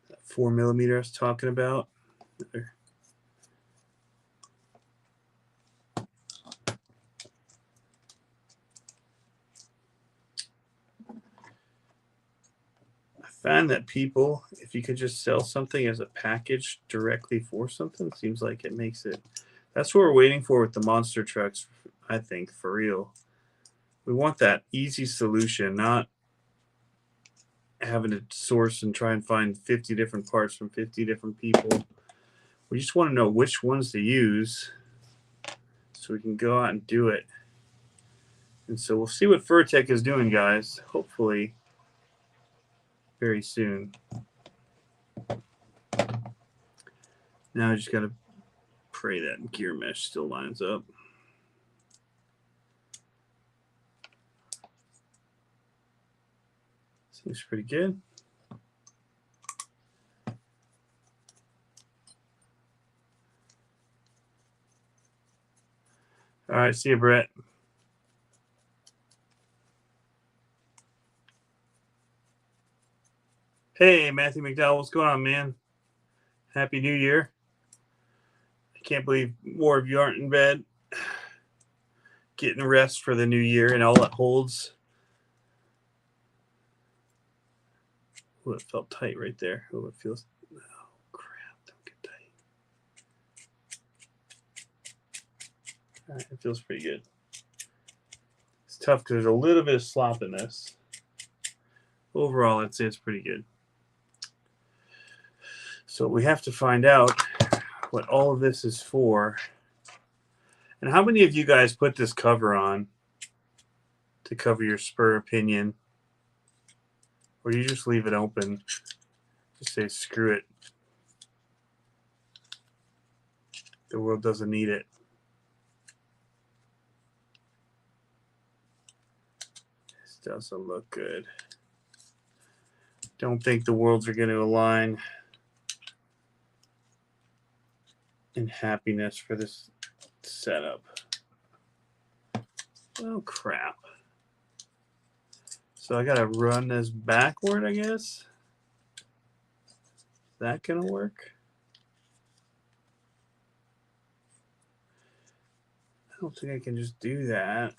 That 4mm I was talking about. There. I found that people, if you could just sell something as a package directly for something, seems like it makes it. That's what we're waiting for with the monster trucks, I think, for real. We want that easy solution, not having to source and try and find 50 different parts from 50 different people. We just want to know which ones to use so we can go out and do it. And so we'll see what Furtech is doing, guys, hopefully very soon. Now I just got to pray that gear mesh still lines up. Seems pretty good. All right, see you, Brett. Hey, Matthew McDowell, what's going on, man? Happy New Year. I can't believe more of you aren't in bed. Getting rest for the new year and all it holds. Oh, it felt tight right there. Oh, it feels. Oh, crap. Don't get tight. All right, it feels pretty good. It's tough because there's a little bit of slop in this. Overall, I'd say it's pretty good. So we have to find out what all of this is for. And how many of you guys put this cover on to cover your spur opinion? Or do you just leave it open? Just say, screw it. The world doesn't need it. This doesn't look good. Don't think the worlds are going to align in happiness for this setup. Oh, crap. So I got to run this backward, I guess. Is that going to work? I don't think I can just do that.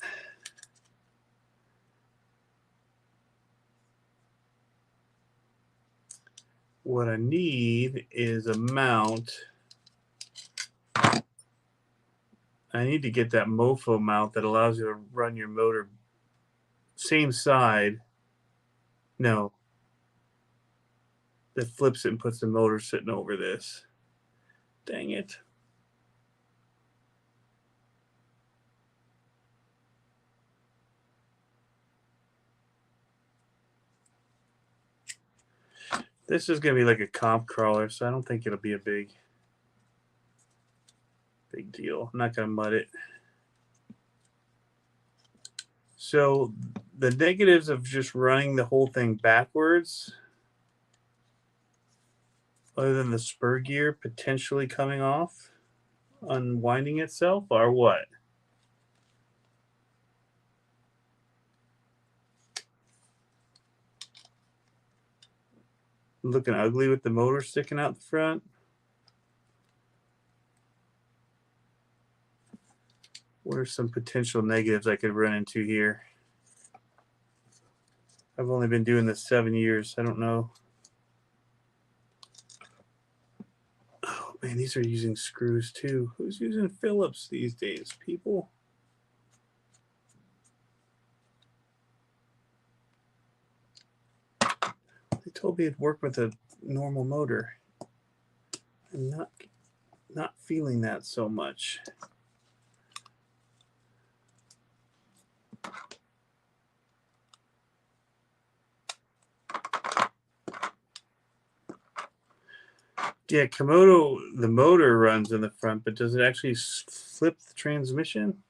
What I need is a mount. I need to get that mofo mount that allows you to run your motor same side. No. That flips it and puts the motor sitting over this. Dang it. This is going to be like a comp crawler, so I don't think it'll be a big deal. I'm not going to mud it. So the negatives of just running the whole thing backwards, other than the spur gear potentially coming off, unwinding itself, are what? Looking ugly with the motor sticking out the front. What are some potential negatives I could run into here? I've only been doing this 7 years. I don't know. Oh, man, these are using screws too. Who's using Phillips these days, people? They told me it'd work with a normal motor. I'm not feeling that so much. Yeah, Komodo, the motor runs in the front, but does it actually flip the transmission?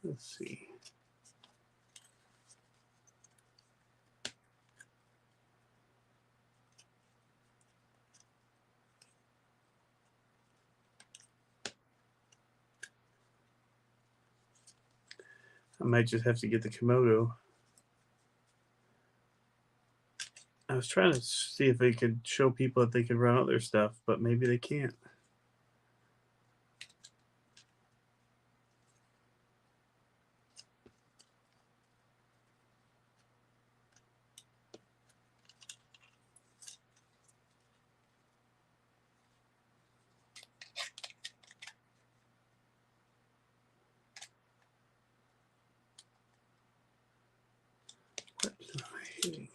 Let's see. I might just have to get the Komodo. I was trying to see if they could show people that they could run other stuff, but maybe they can't. see.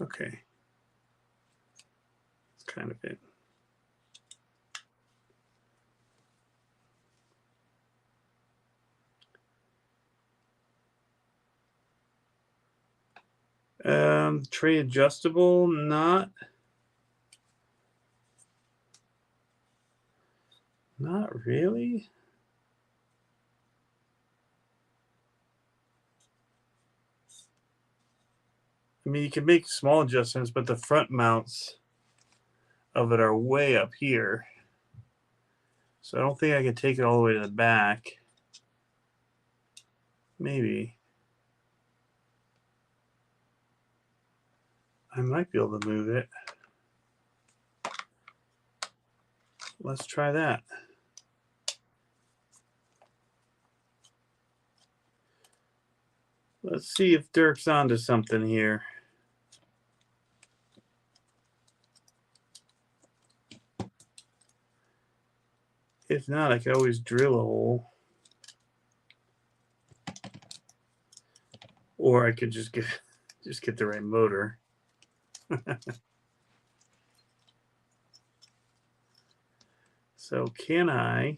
Okay. That's kind of it. Tray adjustable, not really. I mean, you can make small adjustments, but the front mounts of it are way up here. So I don't think I can take it all the way to the back. Maybe. I might be able to move it. Let's try that. Let's see if Dirk's onto something here. If not, I could always drill a hole. Or I could just get the right motor. So can I?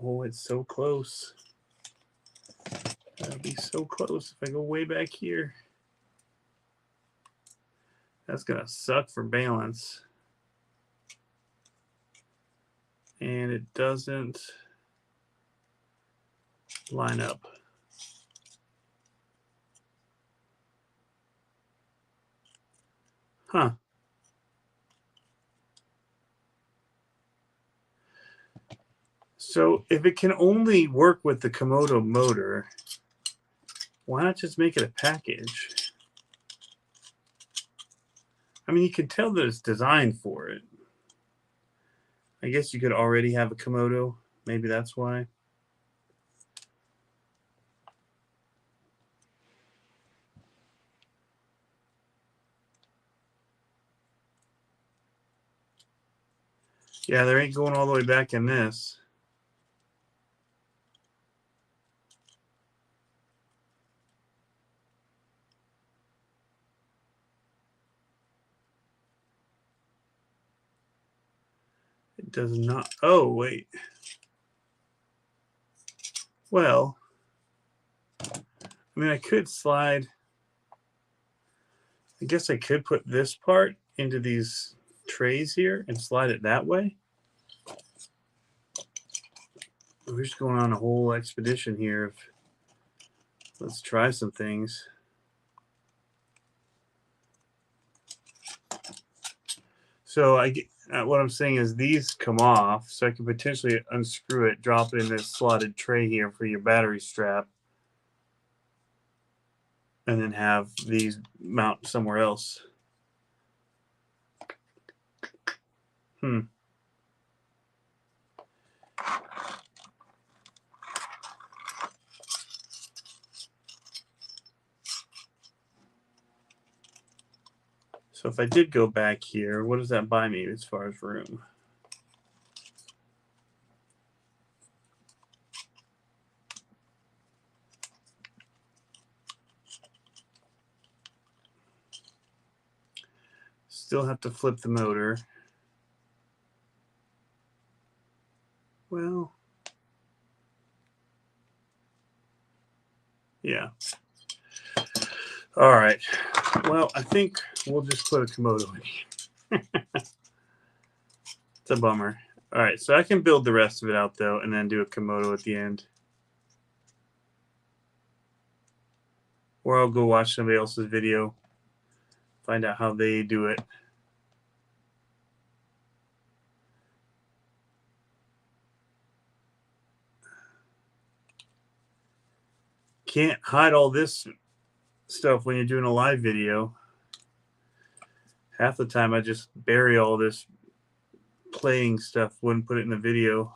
Oh, it's so close. That'll be so close if I go way back here. That's gonna suck for balance. And it doesn't line up. Huh. So if it can only work with the Komodo motor, why not just make it a package? I mean, you can tell that it's designed for it. I guess you could already have a Komodo. Maybe that's why. Yeah, there ain't going all the way back in this. It does not. Oh, wait. Well, I mean, I could slide. I guess I could put this part into these trays here and slide it that way. We're just going on a whole expedition here. Let's try some things. So what I'm saying is these come off, so I can potentially unscrew it, drop it in this slotted tray here for your battery strap, and then have these mount somewhere else. So if I did go back here, what does that buy me as far as room? Still have to flip the motor. Well, yeah. All right. Well, I think we'll just put a Komodo in here. It's a bummer. All right, so I can build the rest of it out, though, and then do a Komodo at the end. Or I'll go watch somebody else's video, find out how they do it. Can't hide all this stuff when you're doing a live video. Half the time I just bury all this playing stuff, wouldn't put it in the video.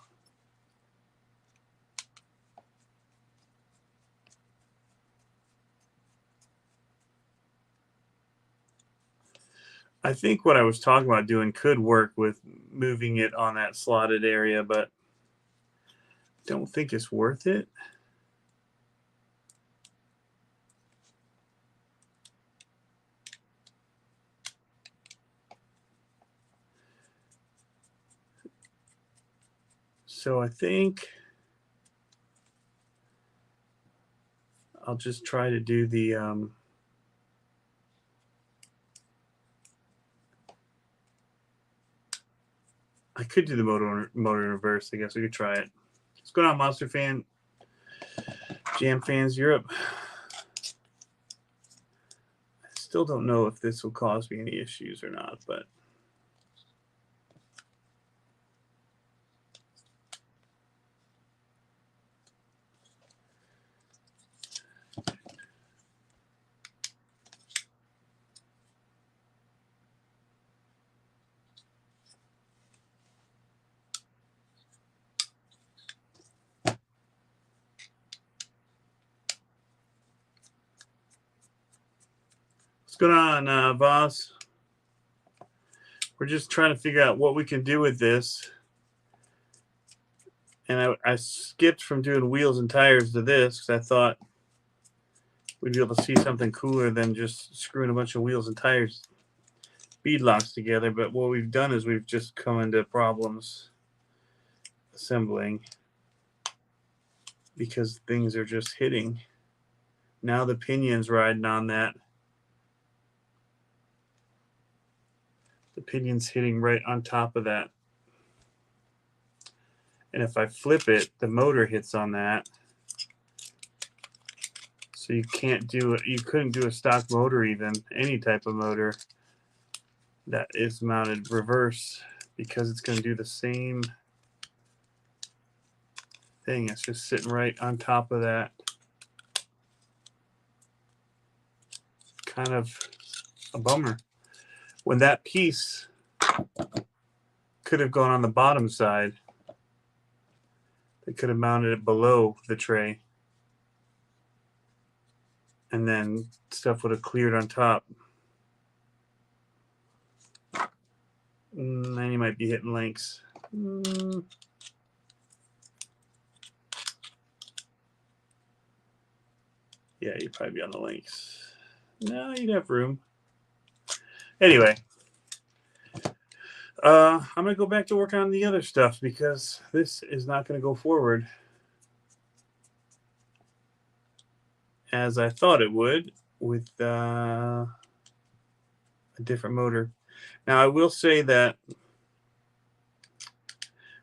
I think what I was talking about doing could work with moving it on that slotted area, but don't think it's worth it. So I think I'll just try to do the I could do the motor in reverse. I guess we could try it. What's going on, Monster Fan? Jam Fans Europe. I still don't know if this will cause me any issues or not, but what's going on, Voss? We're just trying to figure out what we can do with this. And I skipped from doing wheels and tires to this because I thought we'd be able to see something cooler than just screwing a bunch of wheels and tires bead locks together. But what we've done is we've just come into problems assembling because things are just hitting. Now the pinion's riding on that. The pinion's hitting right on top of that. And if I flip it, the motor hits on that. So you can't do it. You couldn't do a stock motor, even any type of motor that is mounted reverse, because it's going to do the same thing. It's just sitting right on top of that. Kind of a bummer. When that piece could have gone on the bottom side, they could have mounted it below the tray, and then stuff would have cleared on top. Then you might be hitting links. Yeah, you'd probably be on the links. No, you'd have room. Anyway, I'm going to go back to work on the other stuff because this is not going to go forward as I thought it would with a different motor. Now, I will say that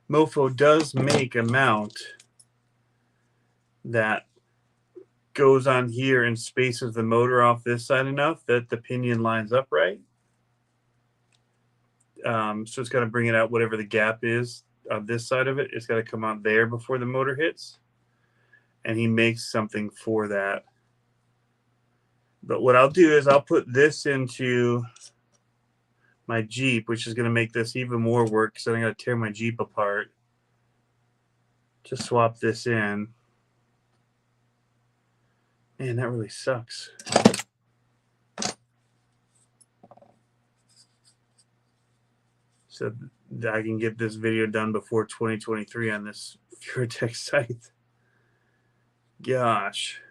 Mofo does make a mount that goes on here and spaces the motor off this side enough that the pinion lines up right. So it's got to bring it out whatever the gap is on this side of it. It's got to come out there before the motor hits. And he makes something for that. But what I'll do is I'll put this into my Jeep, which is going to make this even more work because I'm going to tear my Jeep apart. Just swap this in. Man, that really sucks. So I can get this video done before 2023 on this Furatech site. Gosh.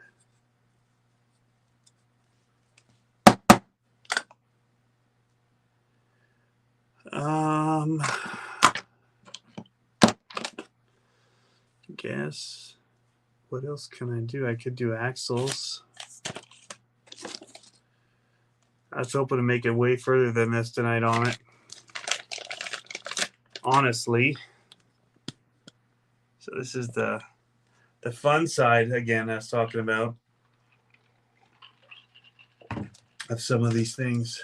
Guess what else can I do? I could do axles. I was hoping to make it way further than this tonight on it. Honestly. So this is the fun side again I was talking about of some of these things.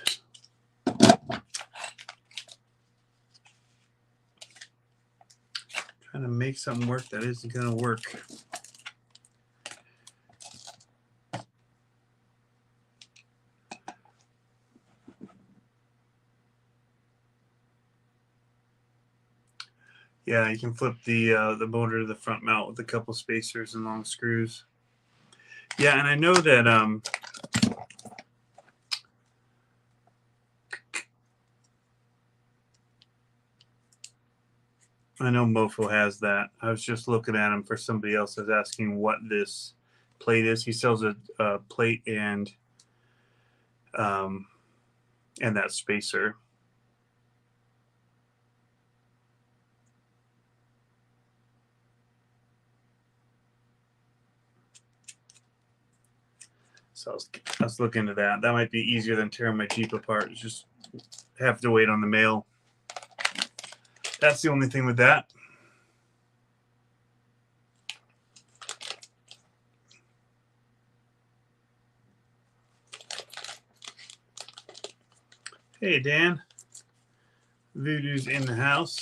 Trying to make something work that isn't going to work. Yeah, you can flip the motor to the front mount with a couple spacers and long screws. Yeah, and I know that I know Mofo has that. I was just looking at him for somebody else that's asking what this plate is. He sells a plate and that spacer. So I was looking into that. That might be easier than tearing my Jeep apart. Just have to wait on the mail. That's the only thing with that. Hey, Dan. Voodoo's in the house.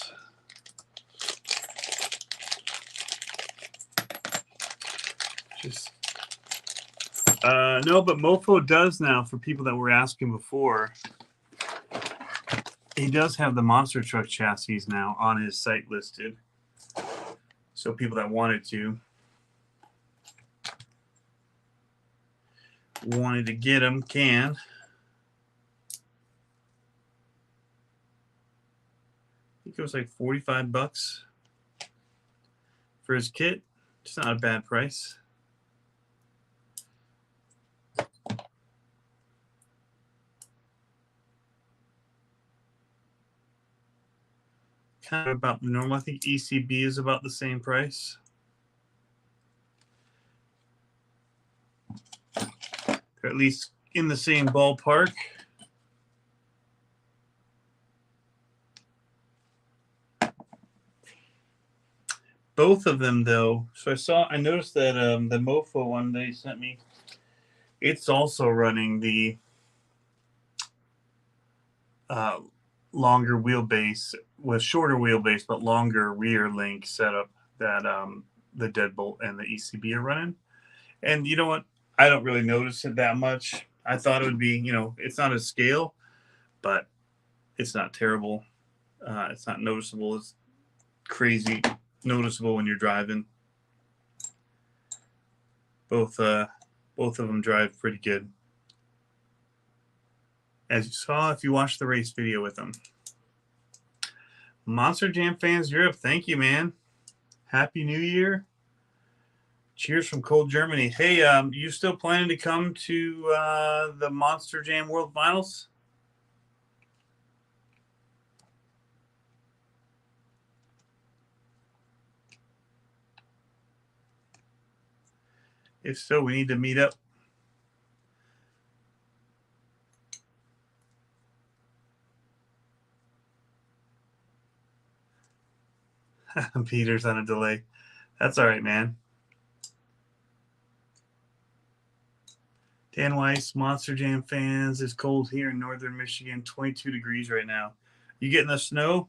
Just no, but Mofo does now. For people that were asking before, he does have the monster truck chassis now on his site listed. So people that wanted to get them can. I think it was like $45 for his kit. It's not a bad price. Kind of about the normal. I think ECB is about the same price. They're at least in the same ballpark. Both of them, though. So I noticed that the Mofo one they sent me, it's also running the longer wheelbase with shorter wheelbase but longer rear link setup that the Deadbolt and the ECB are running. And you know what? I don't really notice it that much. I thought it would be, it's not a scale, but it's not terrible. It's not noticeable. It's crazy noticeable when you're driving. Both of them drive pretty good, as you saw if you watched the race video with them. Monster Jam Fans Europe, thank you, man. Happy New Year. Cheers from cold Germany. Hey, you still planning to come to the Monster Jam World Finals? If so, we need to meet up. Peter's on a delay. That's all right, man. Dan Weiss, Monster Jam Fans. It's cold here in northern Michigan, 22 degrees right now. You getting the snow,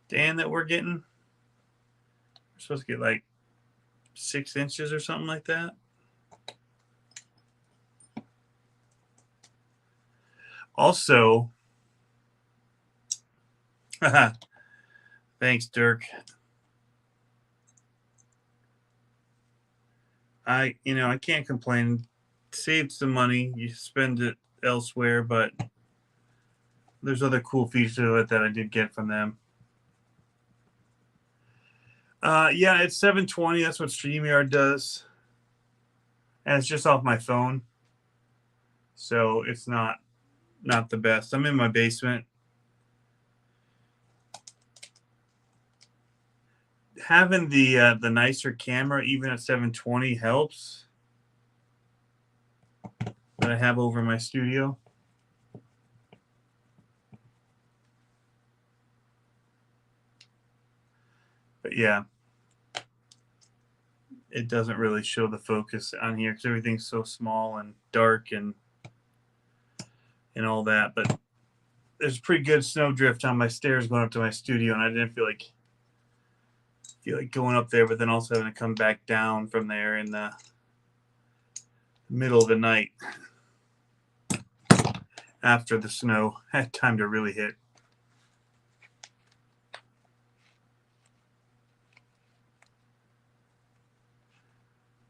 Dan, that we're getting? We're supposed to get like 6 inches or something like that. Also, thanks, Dirk. I can't complain. Saved some money. You spend it elsewhere, but there's other cool features to it that I did get from them. Yeah, it's 720. That's what StreamYard does. And it's just off my phone. So it's not the best. I'm in my basement. Having the nicer camera, even at 720, helps. That I have over my studio. But yeah, it doesn't really show the focus on here because everything's so small and dark and all that. But there's pretty good snowdrift on my stairs going up to my studio, and I didn't feel like going up there, but then also having to come back down from there in the middle of the night after the snow had time to really hit.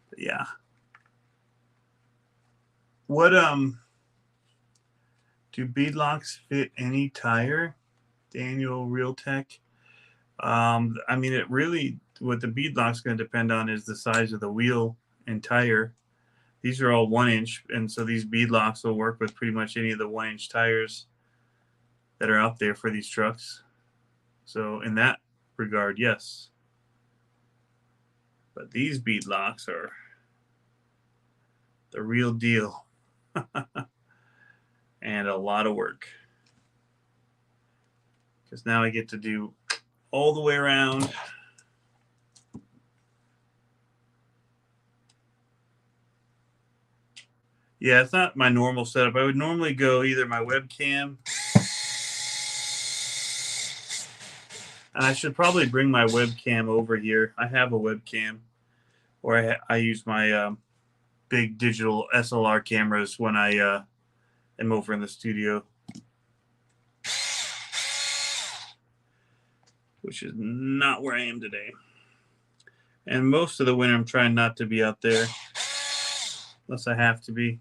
But yeah. What do beadlocks fit any tire? Daniel Realtek. I mean, it really, what the bead lock's going to depend on is the size of the wheel and tire. These are all 1-inch, and so these bead locks will work with pretty much any of the 1-inch tires that are out there for these trucks. So in that regard, yes. But these bead locks are the real deal. And a lot of work. Because now I get to do all the way around. Yeah, it's not my normal setup. I would normally go either my webcam, and I should probably bring my webcam over here. I have a webcam, or I use my big digital SLR cameras when I am over in the studio, which is not where I am today. And most of the winter, I'm trying not to be out there unless I have to be.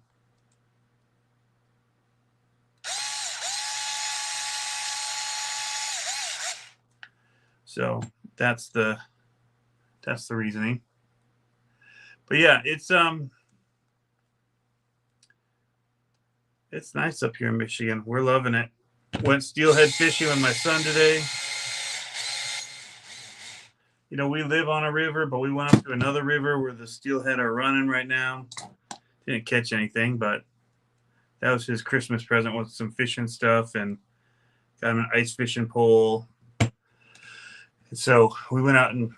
So that's the reasoning. But yeah, it's nice up here in Michigan. We're loving it. Went steelhead fishing with my son today. You know, we live on a river, but we went up to another river where the steelhead are running right now. Didn't catch anything, but that was his Christmas present with some fishing stuff, and got him an ice fishing pole. And so we went out and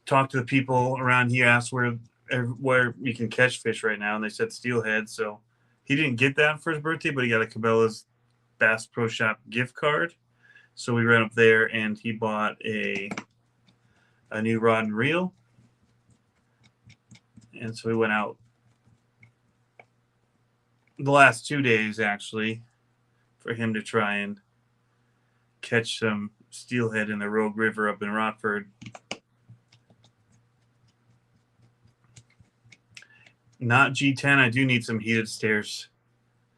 talked to the people around here, asked where you can catch fish right now, and they said steelhead. So he didn't get that for his birthday, but he got a Cabela's Bass Pro Shop gift card. So we ran up there, and he bought a new rod and reel. And so we went out the last 2 days, actually, for him to try and catch some steelhead in the Rogue River up in Rockford. Not G10. I do need some heated stairs.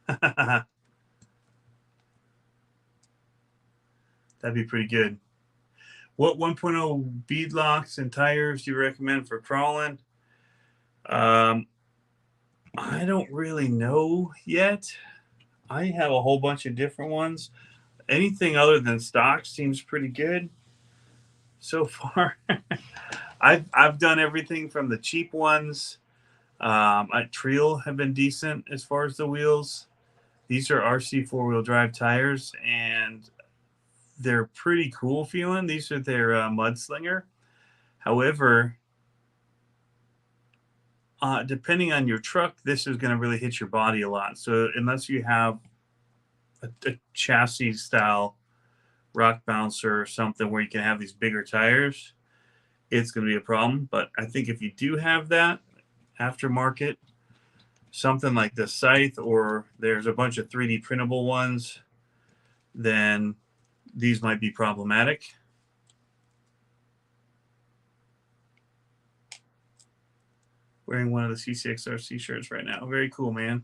That'd be pretty good. What 1.0 bead locks and tires do you recommend for crawling? I don't really know yet. I have a whole bunch of different ones. Anything other than stock seems pretty good so far. I've done everything from the cheap ones. Trio have been decent as far as the wheels. These are RC 4-wheel drive tires, and they're pretty cool feeling. These are their Mudslinger. However, depending on your truck, this is going to really hit your body a lot. So unless you have a chassis style rock bouncer or something where you can have these bigger tires, it's going to be a problem. But I think if you do have that aftermarket, something like the Scythe, or there's a bunch of 3D printable ones, then these might be problematic. Wearing one of the CCxRC shirts right now. Very cool, man.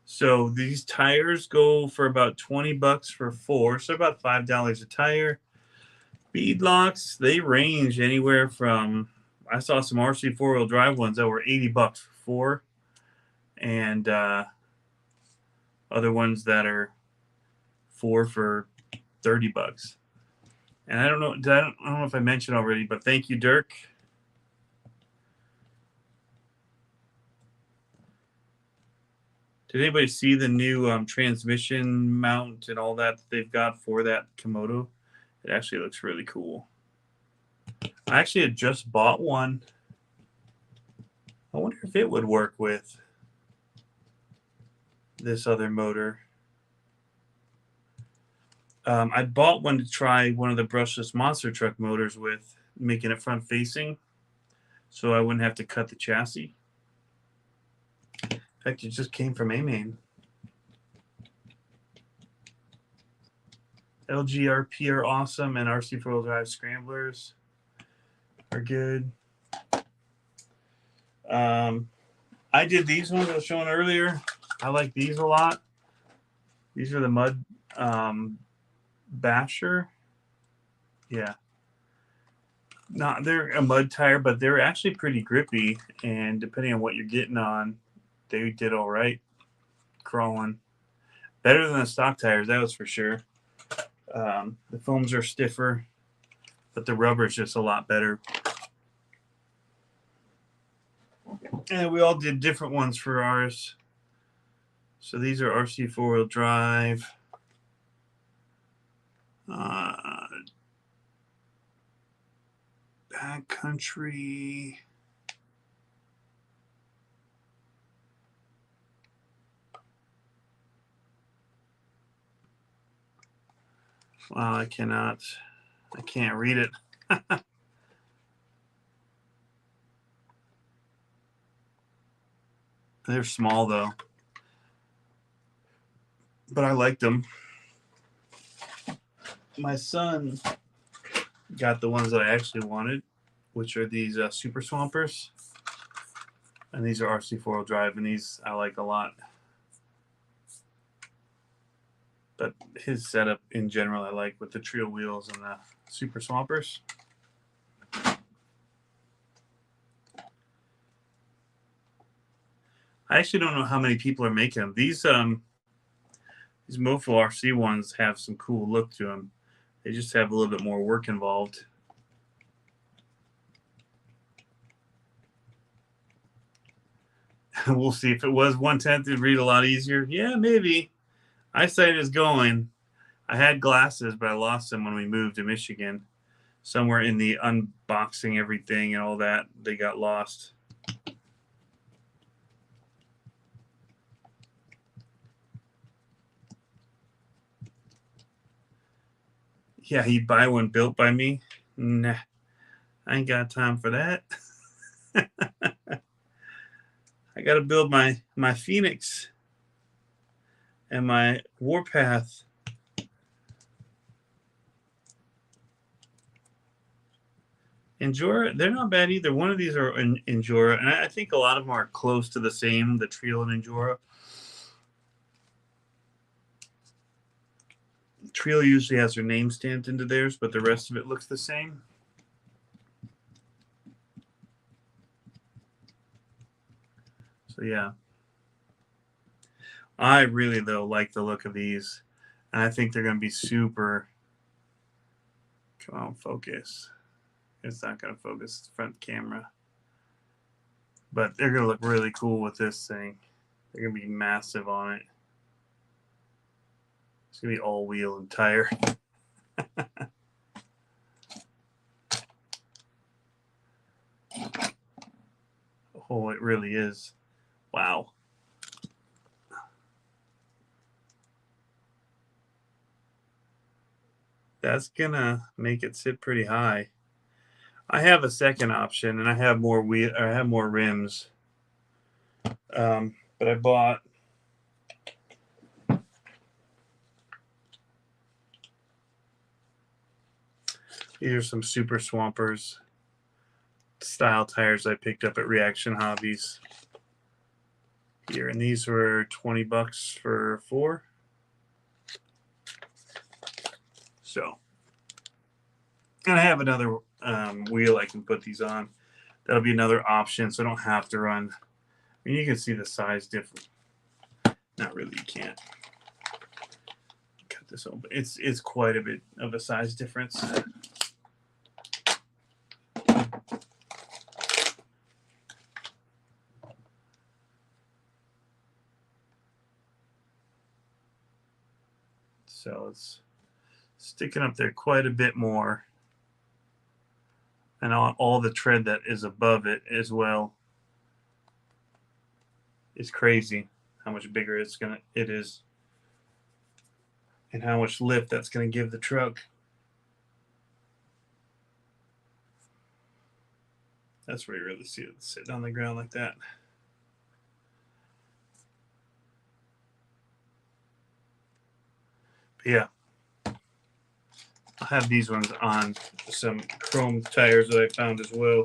So these tires go for about $20 for 4, so about $5 a tire. Bead locks, they range anywhere from, I saw some RC 4-wheel drive ones that were $80 for 4, and other ones that are 4 for $30. And I don't know if I mentioned already, but thank you, Dirk. Did anybody see the new transmission mount and all that they've got for that Komodo? It actually looks really cool. I actually had just bought one. I wonder if it would work with this other motor. I bought one to try one of the brushless monster truck motors with, making it front facing, so I wouldn't have to cut the chassis. In fact, it just came from A-Main. LGRP are awesome, and RC 4-wheel drive scramblers are good. I did these ones I was showing earlier. I like these a lot. These are the Mud Basher. Yeah. Not they're a mud tire, but they're actually pretty grippy, and depending on what you're getting on, they did all right crawling. Better than the stock tires, that was for sure. The foams are stiffer, but the rubber is just a lot better. And we all did different ones for ours. So these are RC four-wheel drive. Backcountry. Wow, I can't read it. They're small though, but I liked them. My son got the ones that I actually wanted, which are these Super Swampers, and these are RC four-wheel drive, and these I like a lot. But his setup in general I like, with the Trio wheels and the Super Swampers. I actually don't know how many people are making them. These Mofo RC ones have some cool look to them. They just have a little bit more work involved. We'll see. If it was 1/10, it'd read a lot easier. Yeah, maybe. Eyesight is going. I had glasses, but I lost them when we moved to Michigan. Somewhere in the unboxing everything and all that, they got lost. Yeah, he'd buy one built by me. Nah, I ain't got time for that. I got to build my Phoenix and my Warpath. Endura, they're not bad either. One of these are Endura, and I think a lot of them are close to the same, the Trio and Endura. Trio usually has their name stamped into theirs, but the rest of it looks the same. So yeah, I really though like the look of these, and I think they're going to be super. Come on, focus. It's not going to focus the front camera, but they're going to look really cool with this thing. They're going to be massive on it. It's going to be all wheel and tire. Oh, it really is. Wow. That's gonna make it sit pretty high. I have a second option, and I have more rims. But I bought these are some Super Swampers style tires I picked up at Reaction Hobbies here, and these were $20 for 4. So, and I have another wheel I can put these on. That'll be another option, so I don't have to run. I mean, you can see the size difference. Not really, you can't cut this open. It's quite a bit of a size difference. So it's sticking up there quite a bit more, and all the tread that is above it as well is crazy. How much bigger it is, and how much lift that's gonna give the truck. That's where you really see it sitting on the ground like that. But yeah, I have these ones on some chrome tires that I found as well,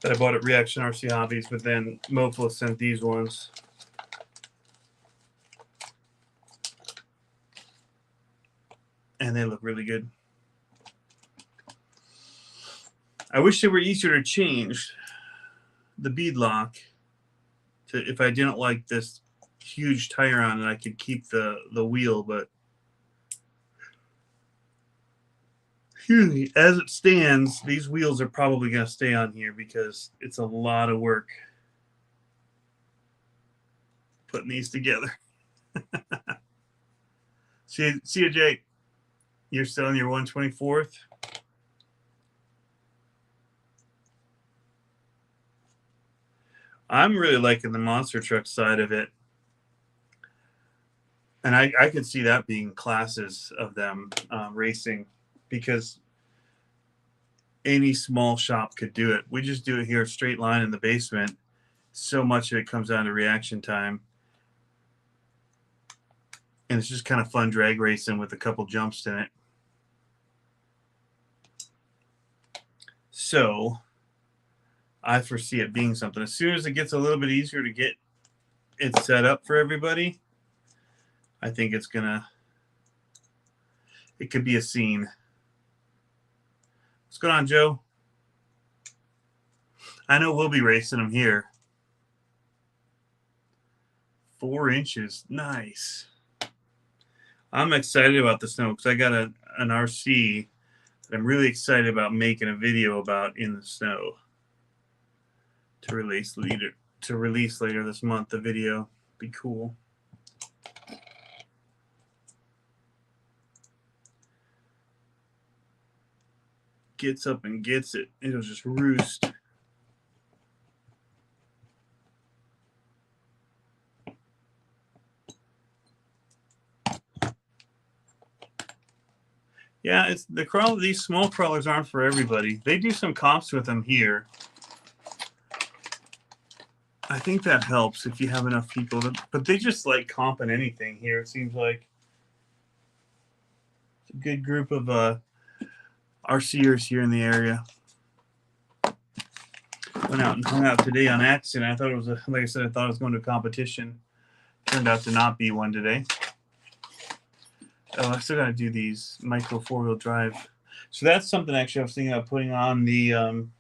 that I bought at Reaction RC Hobbies, but then Mofo sent these ones. and they look really good. I wish they were easier to change the bead lock to, if I didn't like this huge tire on it, I could keep the wheel, but as it stands, these wheels are probably going to stay on here because it's a lot of work putting these together. See you, Jake. You're still on your 124th? I'm really liking the monster truck side of it. And I could see that being classes of them racing, because any small shop could do it. We just do it here, straight line in the basement. So much of it comes down to reaction time. And it's just kind of fun drag racing with a couple jumps in it. So I foresee it being something. As soon as it gets a little bit easier to get it set up for everybody, I think it could be a scene. What's going on, Joe? I know we'll be racing them here. 4 inches. Nice. I'm excited about the snow because I got an RC that I'm really excited about making a video about in the snow to release later this month. The video be cool. Gets up and gets it. It'll just roost. Yeah, it's the crawler. These small crawlers aren't for everybody. They do some comps with them here. I think that helps if you have enough people. But they just like comping anything here. It seems like it's a good group of RCers here in the area. Went out and hung out today on accident. I thought it was like I said, I thought I was going to a competition. Turned out to not be one today. Oh, I still got to do these micro 4-wheel drive. So that's something actually I was thinking about putting on the on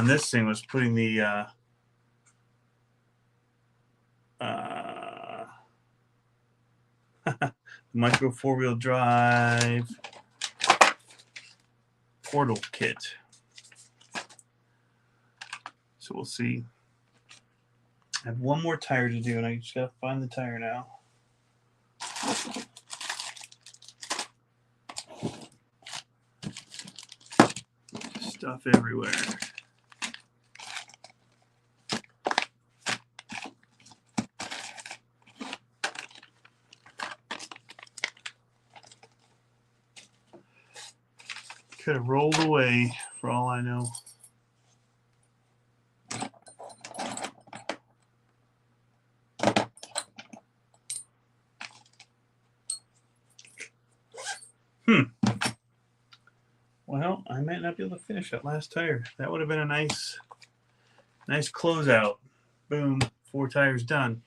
this thing, was putting the micro 4-wheel drive portal kit. So we'll see. I have one more tire to do, and I just got to find the tire now. Stuff everywhere. Could have rolled away for all I know. Well, I might not be able to finish that last tire. That would have been a nice closeout. Boom, 4 tires done.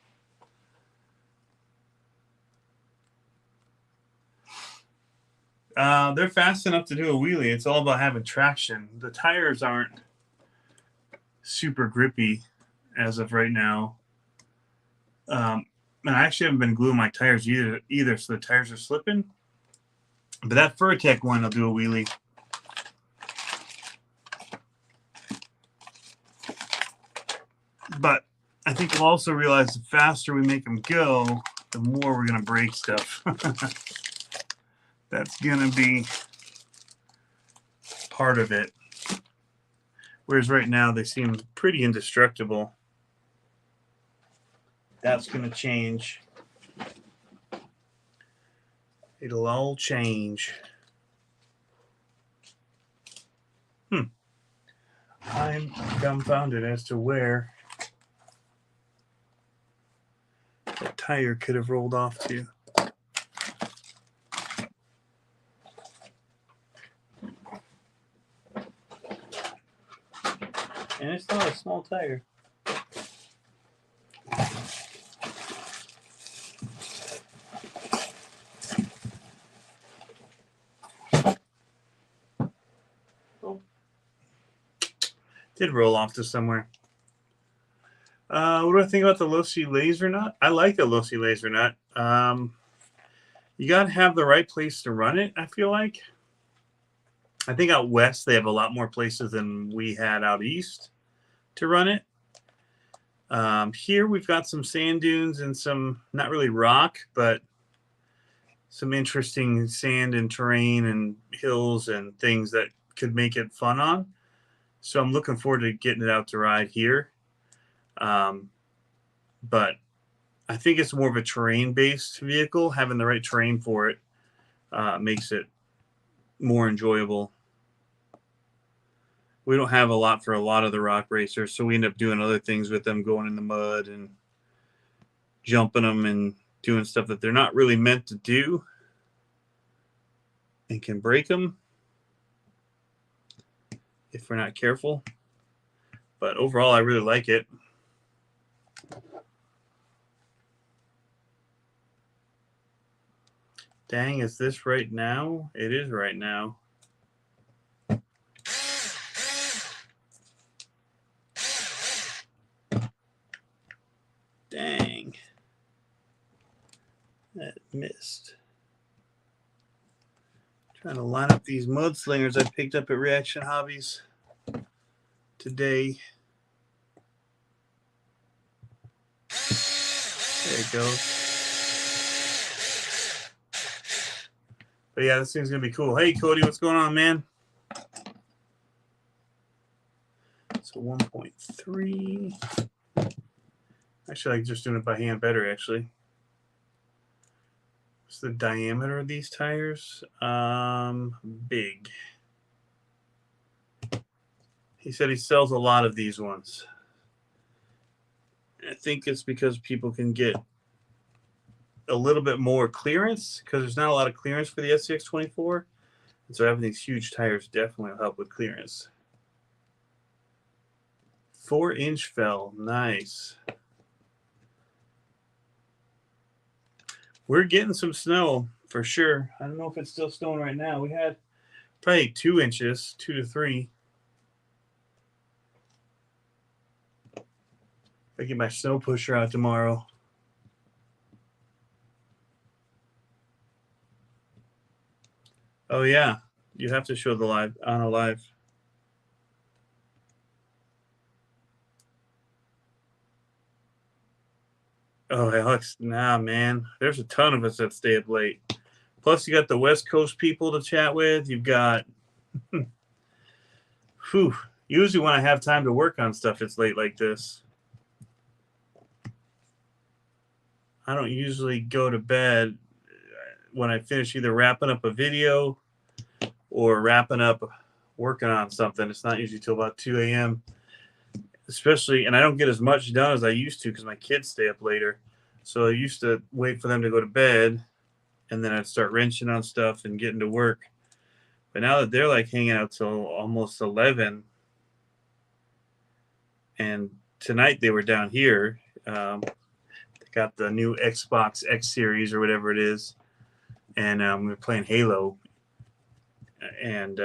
They're fast enough to do a wheelie. It's all about having traction. The tires aren't super grippy as of right now. And I actually haven't been gluing my tires either, so the tires are slipping. But that Furtec one will do a wheelie. But I think we'll also realize the faster we make them go, the more we're going to break stuff. That's going to be part of it. Whereas right now they seem pretty indestructible. That's going to change. It'll all change. I'm dumbfounded as to where that tire could have rolled off to. And it's not a small tire. Did roll off to somewhere. What do I think about the low-C laser nut? I like the low-C laser nut. You got to have the right place to run it, I feel like. I think out west they have a lot more places than we had out east to run it. Here we've got some sand dunes and some, not really rock, but some interesting sand and terrain and hills and things that could make it fun on. So I'm looking forward to getting it out to ride here. But I think it's more of a terrain-based vehicle. Having the right terrain for it makes it more enjoyable. We don't have a lot for a lot of the rock racers, so we end up doing other things with them, going in the mud and jumping them and doing stuff that they're not really meant to do and can break them if we're not careful. But overall, I really like it. Dang, is this right now? It is right now. Dang. That missed. Trying to line up these mudslingers I picked up at Reaction Hobbies today. There it goes. But yeah, this thing's going to be cool. Hey, Cody, what's going on, man? So 1.3. Actually, I like just doing it by hand better, actually. What's the diameter of these tires? Big. He said he sells a lot of these ones. I think it's because people can get a little bit more clearance because there's not a lot of clearance for the CCx24. And so having these huge tires definitely will help with clearance. 4-inch fell. Nice. We're getting some snow for sure. I don't know if it's still snowing right now. We had probably 2 inches, 2 to 3. I get my snow pusher out tomorrow. Oh yeah, you have to show the live on a live. Oh, Alex, nah, man. There's a ton of us that stay up late. Plus, you got the West Coast people to chat with. You've got, whew. Usually when I have time to work on stuff, it's late like this. I don't usually go to bed when I finish either wrapping up a video or wrapping up working on something. It's not usually till about 2 a.m. Especially, and I don't get as much done as I used to because my kids stay up later. So I used to wait for them to go to bed, and then I'd start wrenching on stuff and getting to work. But now that they're like hanging out till almost 11, and tonight they were down here. They got the new Xbox X Series or whatever it is, and we were playing Halo. And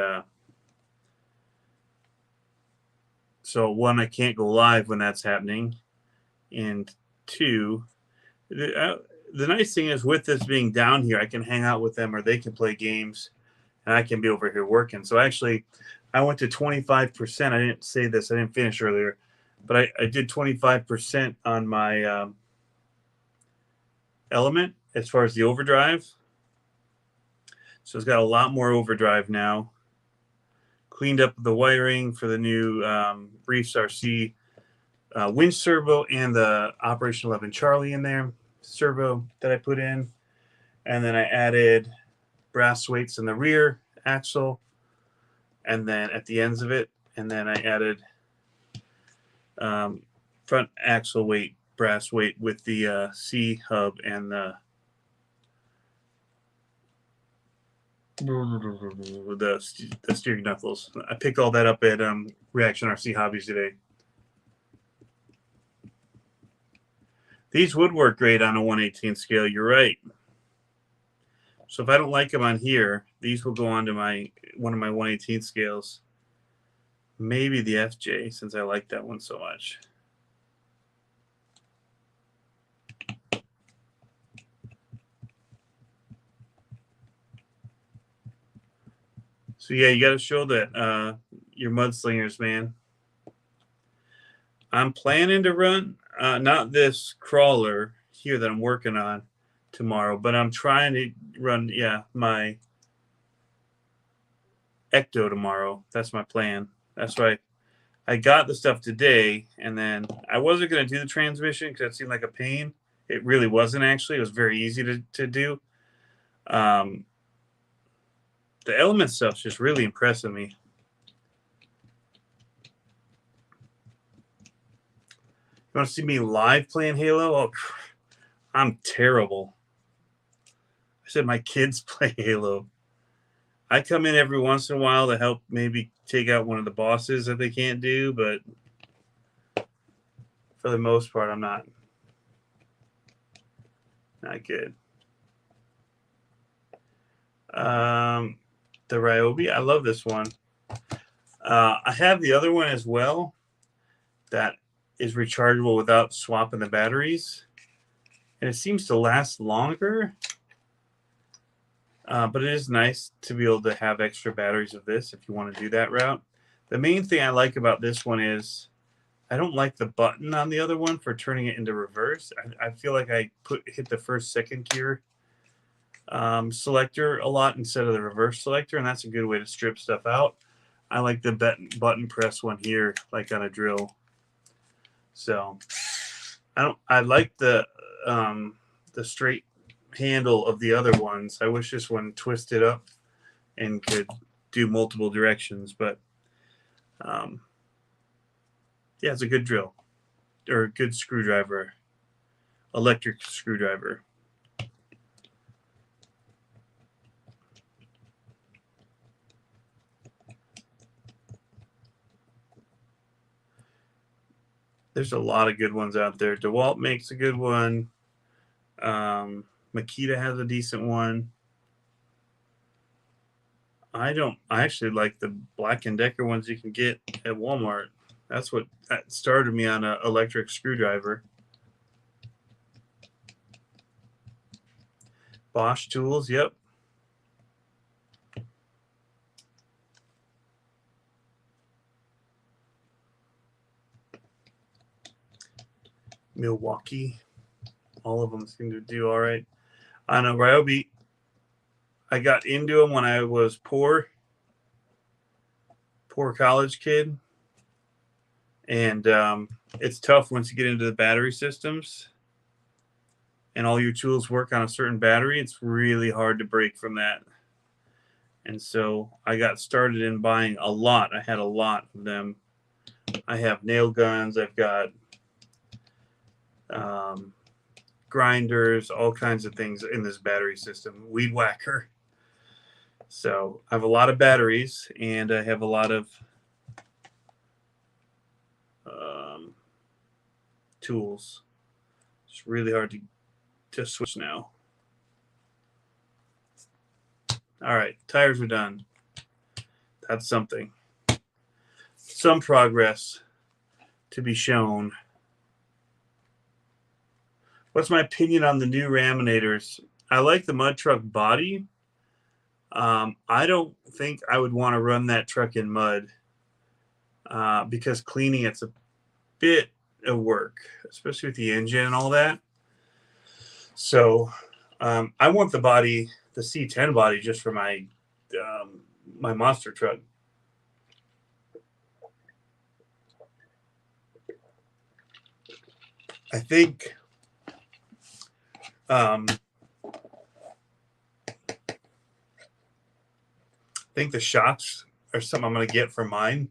so 1, I can't go live when that's happening, and 2, the nice thing is with this being down here, I can hang out with them or they can play games, and I can be over here working. So actually, I went to 25%. I didn't say this. I didn't finish earlier, but I did 25% on my Element as far as the overdrive. So it's got a lot more overdrive now. Cleaned up the wiring for the new CCxRC winch servo and the Operation 11 Charlie in there servo that I put in. And then I added brass weights in the rear axle and then at the ends of it. And then I added front axle weight, brass weight with the C hub and the steering knuckles. I picked all that up at Reaction RC Hobbies today. These would work great on a 1/18 scale. You're right. So if I don't like them on here, these will go onto one of my 1/18 scales. Maybe the FJ, since I like that one so much. So yeah, you got to show that your mudslingers, man. I'm planning to run not this crawler here that I'm working on tomorrow, but I'm trying to run my Ecto tomorrow. That's my plan. That's why I got the stuff today, and then I wasn't going to do the transmission because it seemed like a pain. It really wasn't, actually. It was very easy to do. The element stuff's just really impressing me. You want to see me live playing Halo? Oh, I'm terrible. I said my kids play Halo. I come in every once in a while to help maybe take out one of the bosses that they can't do, but for the most part, I'm not good. The Ryobi, I love this one. I have the other one as well that is rechargeable without swapping the batteries, and it seems to last longer. But it is nice to be able to have extra batteries of this if you want to do that route. The main thing I like about this one is I don't like the button on the other one for turning it into reverse. I feel like I hit the first, second gear selector a lot instead of the reverse selector, and that's a good way to strip stuff out. I like the button press one here, like on a drill. So I like the straight handle of the other ones. I wish this one twisted up and could do multiple directions, but yeah, it's a good drill or a good screwdriver, electric screwdriver. There's a lot of good ones out there. DeWalt makes a good one. Makita has a decent one. I actually like the Black & Decker ones you can get at Walmart. That's what started me on an electric screwdriver. Bosch tools, yep. Milwaukee, all of them seem to do all right. On a Ryobi, I got into them when I was poor college kid, and it's tough once you get into the battery systems and all your tools work on a certain battery. It's really hard to break from that. And so I got started in buying a lot. I had a lot of them. I have nail guns. I've got grinders, all kinds of things in this battery system. Weed whacker. So I have a lot of batteries, and I have a lot of tools. It's really hard to switch now. All right, tires are done. That's something. Some progress to be shown. What's my opinion on the new Raminators? I like the mud truck body. I don't think I would want to run that truck in mud because cleaning it's a bit of work, especially with the engine and all that. So I want the body, the C10 body, just for my my monster truck. I think the shocks are something I'm going to get for mine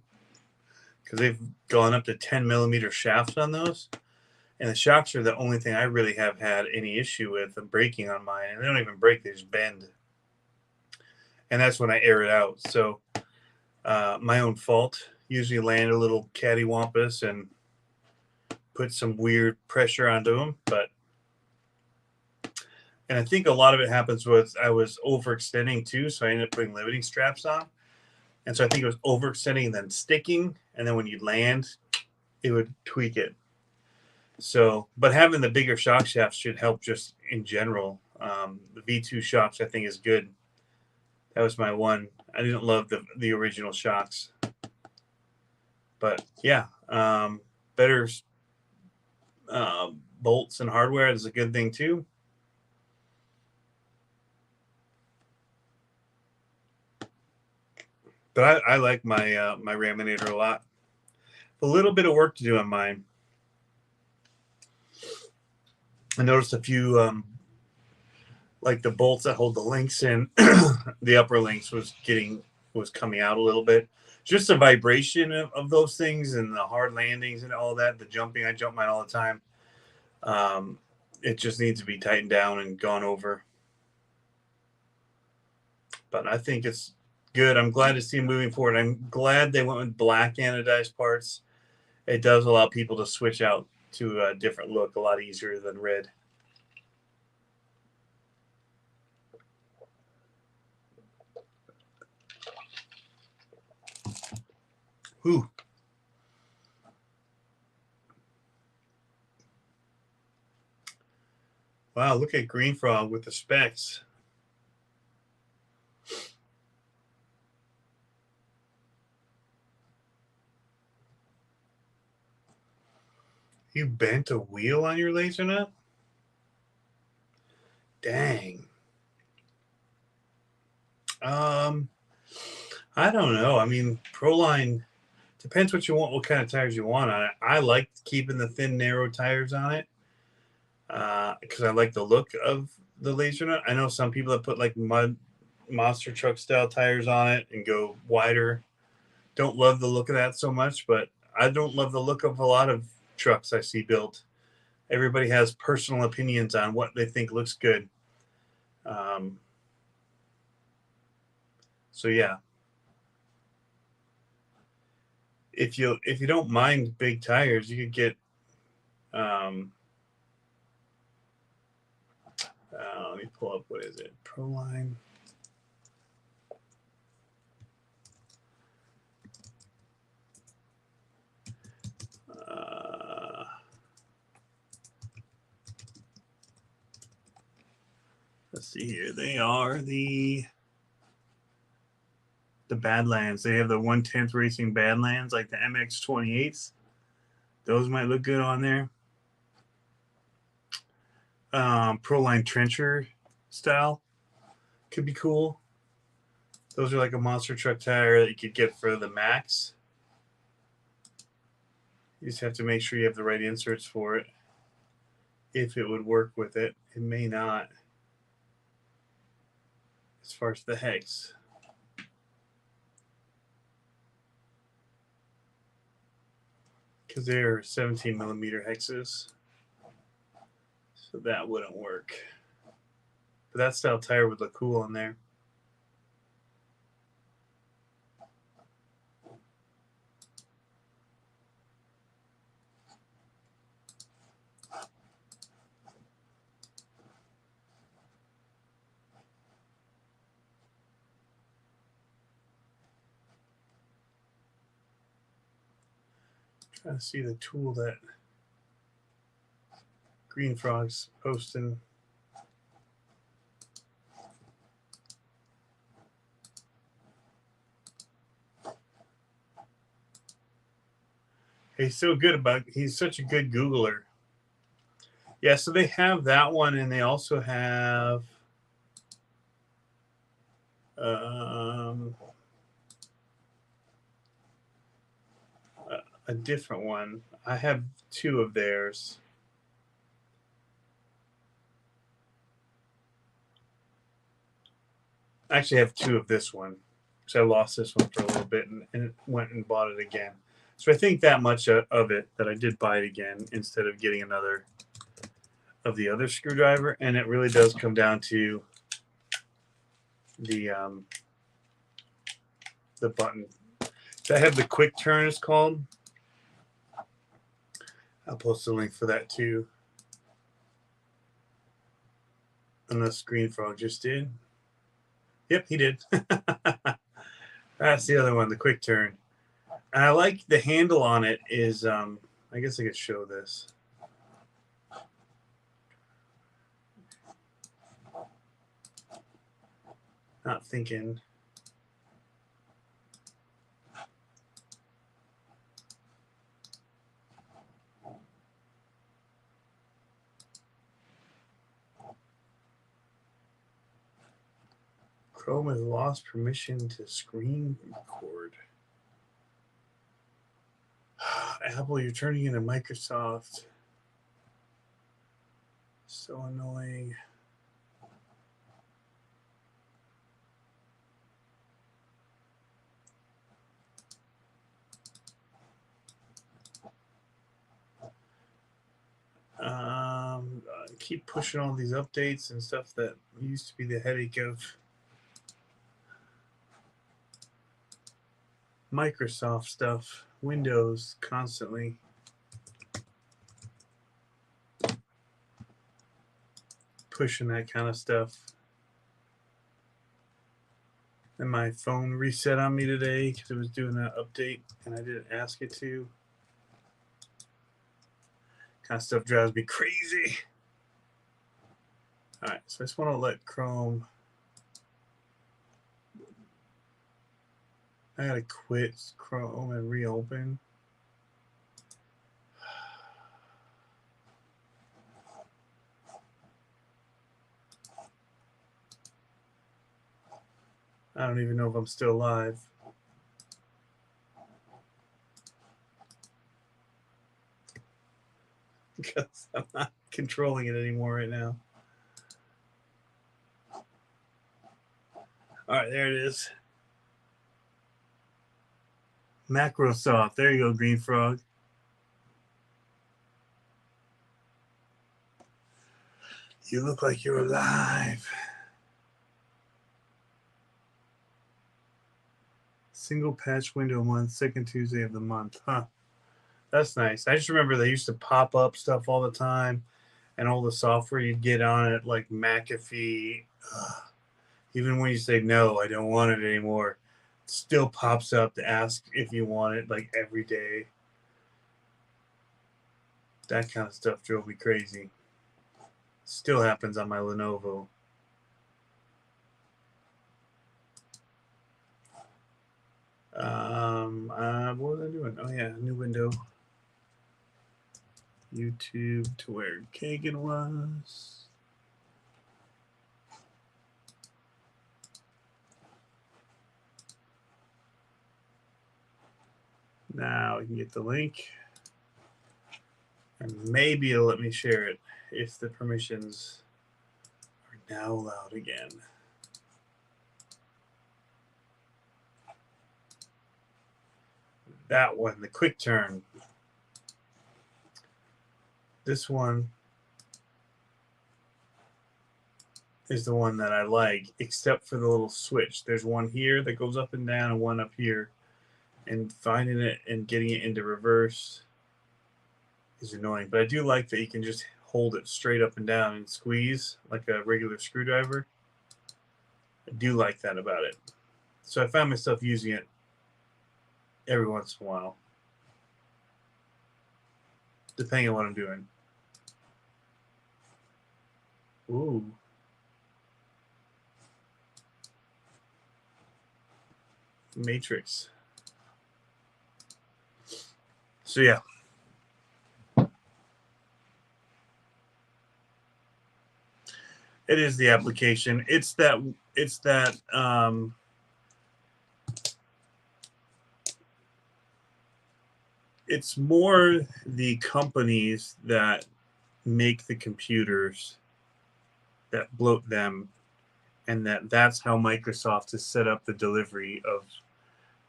because they've gone up to 10mm shafts on those. And the shocks are the only thing I really have had any issue with breaking on mine. And they don't even break, they just bend. And that's when I air it out. So my own fault. Usually land a little cattywampus and put some weird pressure onto them. And I think a lot of it happens with I was overextending too, so I ended up putting limiting straps on. And so I think it was overextending and then sticking. And then when you'd land, it would tweak it. So, but having the bigger shock shafts should help just in general. The V2 shocks, I think, is good. That was my one. I didn't love the original shocks. But yeah, better bolts and hardware is a good thing too. But I like my my Raminator a lot. A little bit of work to do on mine. I noticed a few like the bolts that hold the links in, the upper links was coming out a little bit. Just the vibration of those things and the hard landings and all that, the jumping, I jump mine all the time. It just needs to be tightened down and gone over. But I think it's good. I'm glad to see moving forward. I'm glad they went with black anodized parts. It does allow people to switch out to a different look a lot easier than red. Whew. Wow, look at Green Frog with the specs. You bent a wheel on your laser nut? Dang. I don't know. I mean, Proline depends what you want, what kind of tires you want on it. I like keeping the thin, narrow tires on it because I like the look of the laser nut. I know some people that put like monster truck style tires on it and go wider. Don't love the look of that so much, but I don't love the look of a lot of trucks I see built. Everybody has personal opinions on what they think looks good. So yeah, if you don't mind big tires, you could get let me pull up, what is it, Proline. Let's see here. They are the Badlands. They have the 1/10 Racing Badlands, like the MX-28s. Those might look good on there. Proline Trencher style could be cool. Those are like a monster truck tire that you could get for the Max. You just have to make sure you have the right inserts for it. If it would work with it, it may not. As far as the hex. Because they're 17 millimeter hexes. So that wouldn't work. But that style tire would look cool on there. Trying to see the tool that Green Frog's posting. He's so good about, he's such a good Googler. Yeah, so they have that one, and they also have a different one. I have two of theirs. I actually have two of this one because I lost this one for a little bit and went and bought it again. So I think that much of it that I did buy it again instead of getting another of the other screwdriver. And it really does come down to the button. So I have the quick turn, it's called. I'll post a link for that too. Unless Green Frog just did. Yep, he did. All That's the other one, the quick turn. And I like the handle on it is, I guess I could show this. Not thinking. Chrome has lost permission to screen record. Apple, you're turning into Microsoft. So annoying. Keep pushing all these updates and stuff that used to be the headache of Microsoft stuff, Windows constantly. Pushing that kind of stuff. And my phone reset on me today because it was doing an update and I didn't ask it to. Kind of stuff drives me crazy. All right, so I just want to let Chrome. I gotta quit Chrome and reopen. I don't even know if I'm still live. Because I'm not controlling it anymore right now. All right, there it is. Macrosoft. There you go, Green Frog. You look like you're alive. Single patch window month, second Tuesday of the month. Huh. That's nice. I just remember they used to pop up stuff all the time and all the software you'd get on it, like McAfee. Even when you say, no, I don't want it anymore, it still pops up to ask if you want it like every day. That kind of stuff drove me crazy. Still happens on my Lenovo. What was I doing? Oh yeah, new window. YouTube to where Kagan was. Now we can get the link. And maybe it'll let me share it if the permissions are now allowed again. That one, the quick turn. This one is the one that I like, except for the little switch. There's one here that goes up and down and one up here. And finding it and getting it into reverse is annoying. But I do like that you can just hold it straight up and down and squeeze like a regular screwdriver. I do like that about it. So I find myself using it every once in a while, depending on what I'm doing. Ooh. Matrix. So yeah. It is the application. It's that it's more the companies that make the computers that bloat them, and that's how Microsoft has set up the delivery of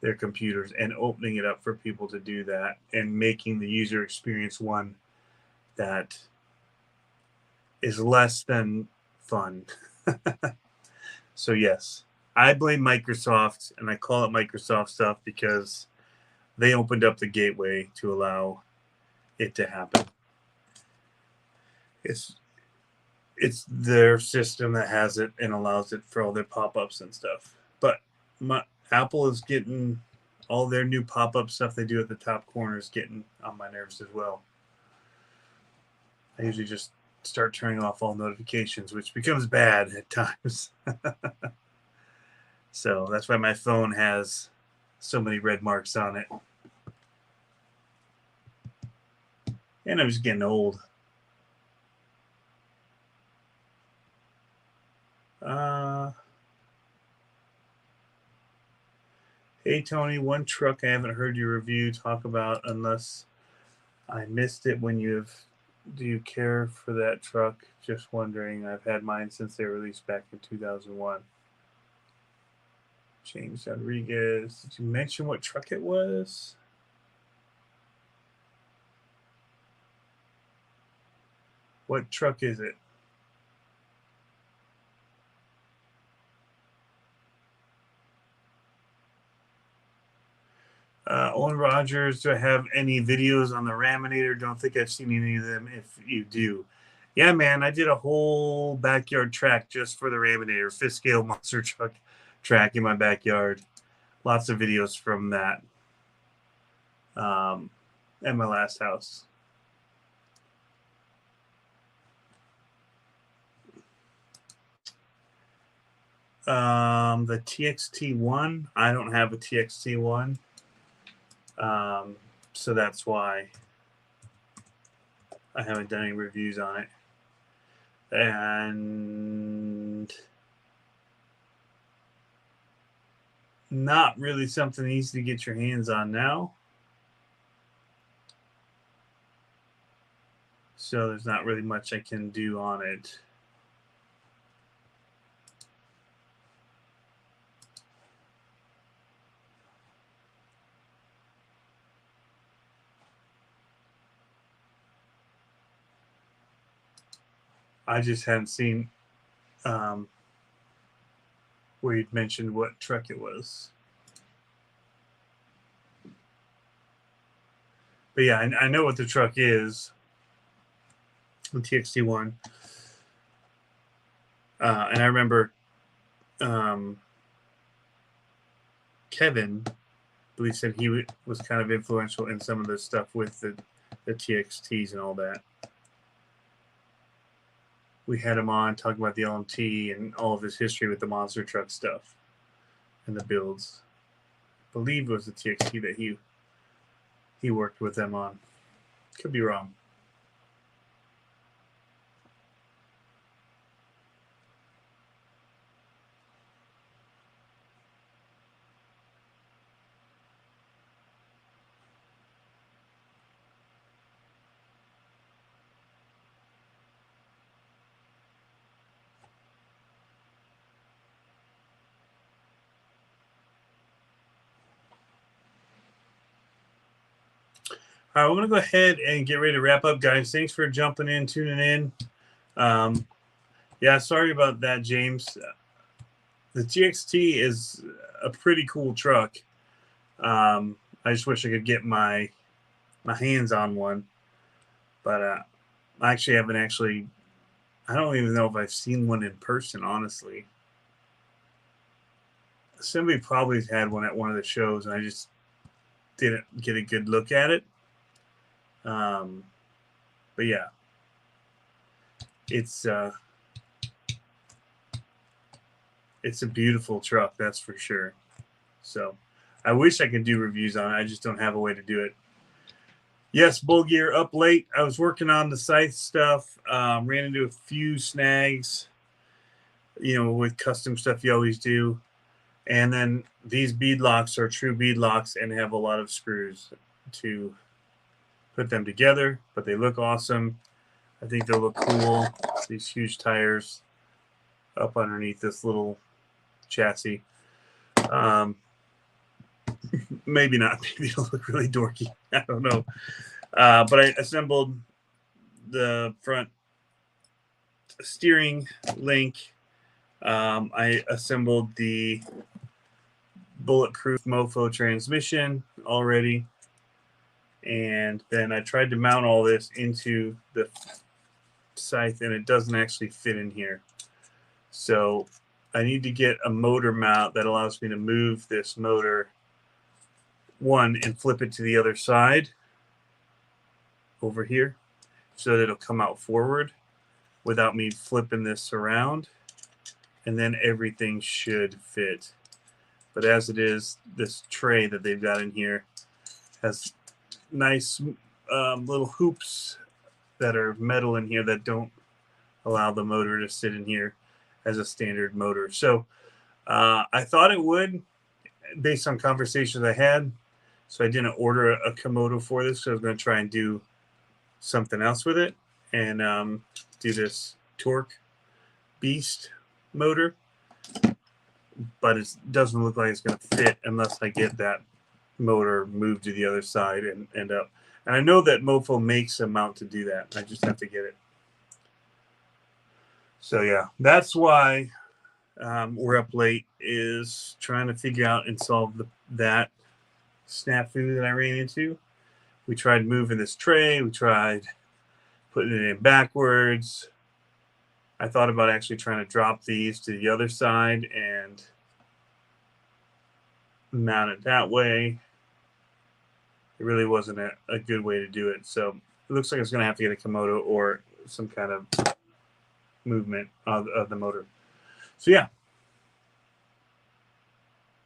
their computers and opening it up for people to do that and making the user experience one that is less than fun. So yes, I blame Microsoft, and I call it Microsoft stuff because they opened up the gateway to allow it to happen. It's their system that has it and allows it for all their pop-ups and stuff. But Apple is getting all their new pop-up stuff they do at the top corner is getting on my nerves as well. I usually just start turning off all notifications, which becomes bad at times. So that's why my phone has so many red marks on it. And I'm just getting old. Hey, Tony, one truck I haven't heard your review talk about unless I missed it when you've... Do you care for that truck? Just wondering. I've had mine since they were released back in 2001. James Rodriguez. Did you mention what truck it was? What truck is it? Owen Rogers, do I have any videos on the Raminator? Don't think I've seen any of them. If you do, yeah, man, I did a whole backyard track just for the Raminator, fifth scale monster truck track in my backyard. Lots of videos from that at my last house. The TXT1, I don't have a TXT1. So that's why I haven't done any reviews on it. And not really something easy to get your hands on now. So there's not really much I can do on it. I just hadn't seen where you'd mentioned what truck it was. But yeah, I know what the truck is. The TXT1. And I remember Kevin, I believe, said he was kind of influential in some of the stuff with the TXTs and all that. We had him on talking about the LMT and all of his history with the monster truck stuff and the builds. I believe it was the TXT that he worked with them on. Could be wrong. All right, we're going to go ahead and get ready to wrap up, guys. Thanks for jumping in, tuning in. Yeah, sorry about that, James. The TXT is a pretty cool truck. I just wish I could get my hands on one. But I actually haven't I don't even know if I've seen one in person, honestly. Somebody probably had one at one of the shows, and I just didn't get a good look at it. But yeah, it's a beautiful truck, that's for sure. So I wish I could do reviews on it. I just don't have a way to do it. Yes, Bull Gear, up late. I was working on the scythe stuff. Ran into a few snags, with custom stuff you always do. And then these bead locks are true bead locks and have a lot of screws to put them together, but they look awesome. I think they'll look cool. These huge tires up underneath this little chassis. Maybe not. Maybe it'll look really dorky. I don't know. But I assembled the front steering link. I assembled the bulletproof mofo transmission already. And then I tried to mount all this into the scythe, and it doesn't actually fit in here. So I need to get a motor mount that allows me to move this motor and flip it to the other side over here so that it'll come out forward without me flipping this around, and then everything should fit. But as it is, this tray that they've got in here has nice little hoops that are metal in here that don't allow the motor to sit in here as a standard motor. So I thought it would, based on conversations I had. So I didn't order a Komodo for this. So I was going to try and do something else with it and do this torque beast motor. But it doesn't look like it's going to fit unless I get that motor moved to the other side and end up. And I know that Mofo makes a mount to do that. I just have to get it. So yeah, that's why we're up late, is trying to figure out and solve that snafu that I ran into. We tried moving this tray. We tried putting it in backwards. I thought about actually trying to drop these to the other side and mount it that way. It really wasn't a good way to do it. So it looks like it's going to have to get a Komodo or some kind of movement of the motor. So yeah.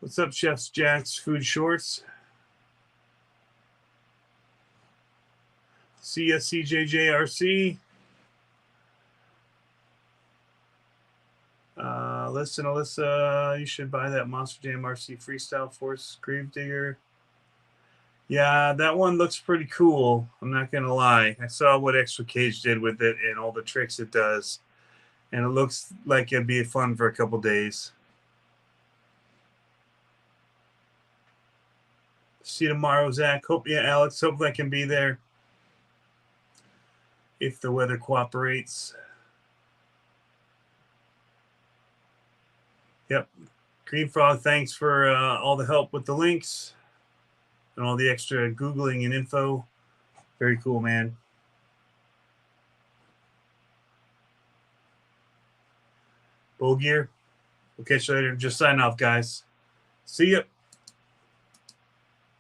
What's up, Chef's Jack's Food Shorts? See ya, CCxRC. Listen, Alyssa, you should buy that Monster Jam RC Freestyle Force Gravedigger. Yeah, that one looks pretty cool. I'm not going to lie. I saw what Extra Cage did with it and all the tricks it does. And it looks like it'd be fun for a couple days. See you tomorrow, Zach. Alex, hope I can be there if the weather cooperates. Yep. Green Frog, thanks for all the help with the links and all the extra Googling and info. Very cool, man. Bull Gear. We'll catch you later. Just sign off, guys. See ya.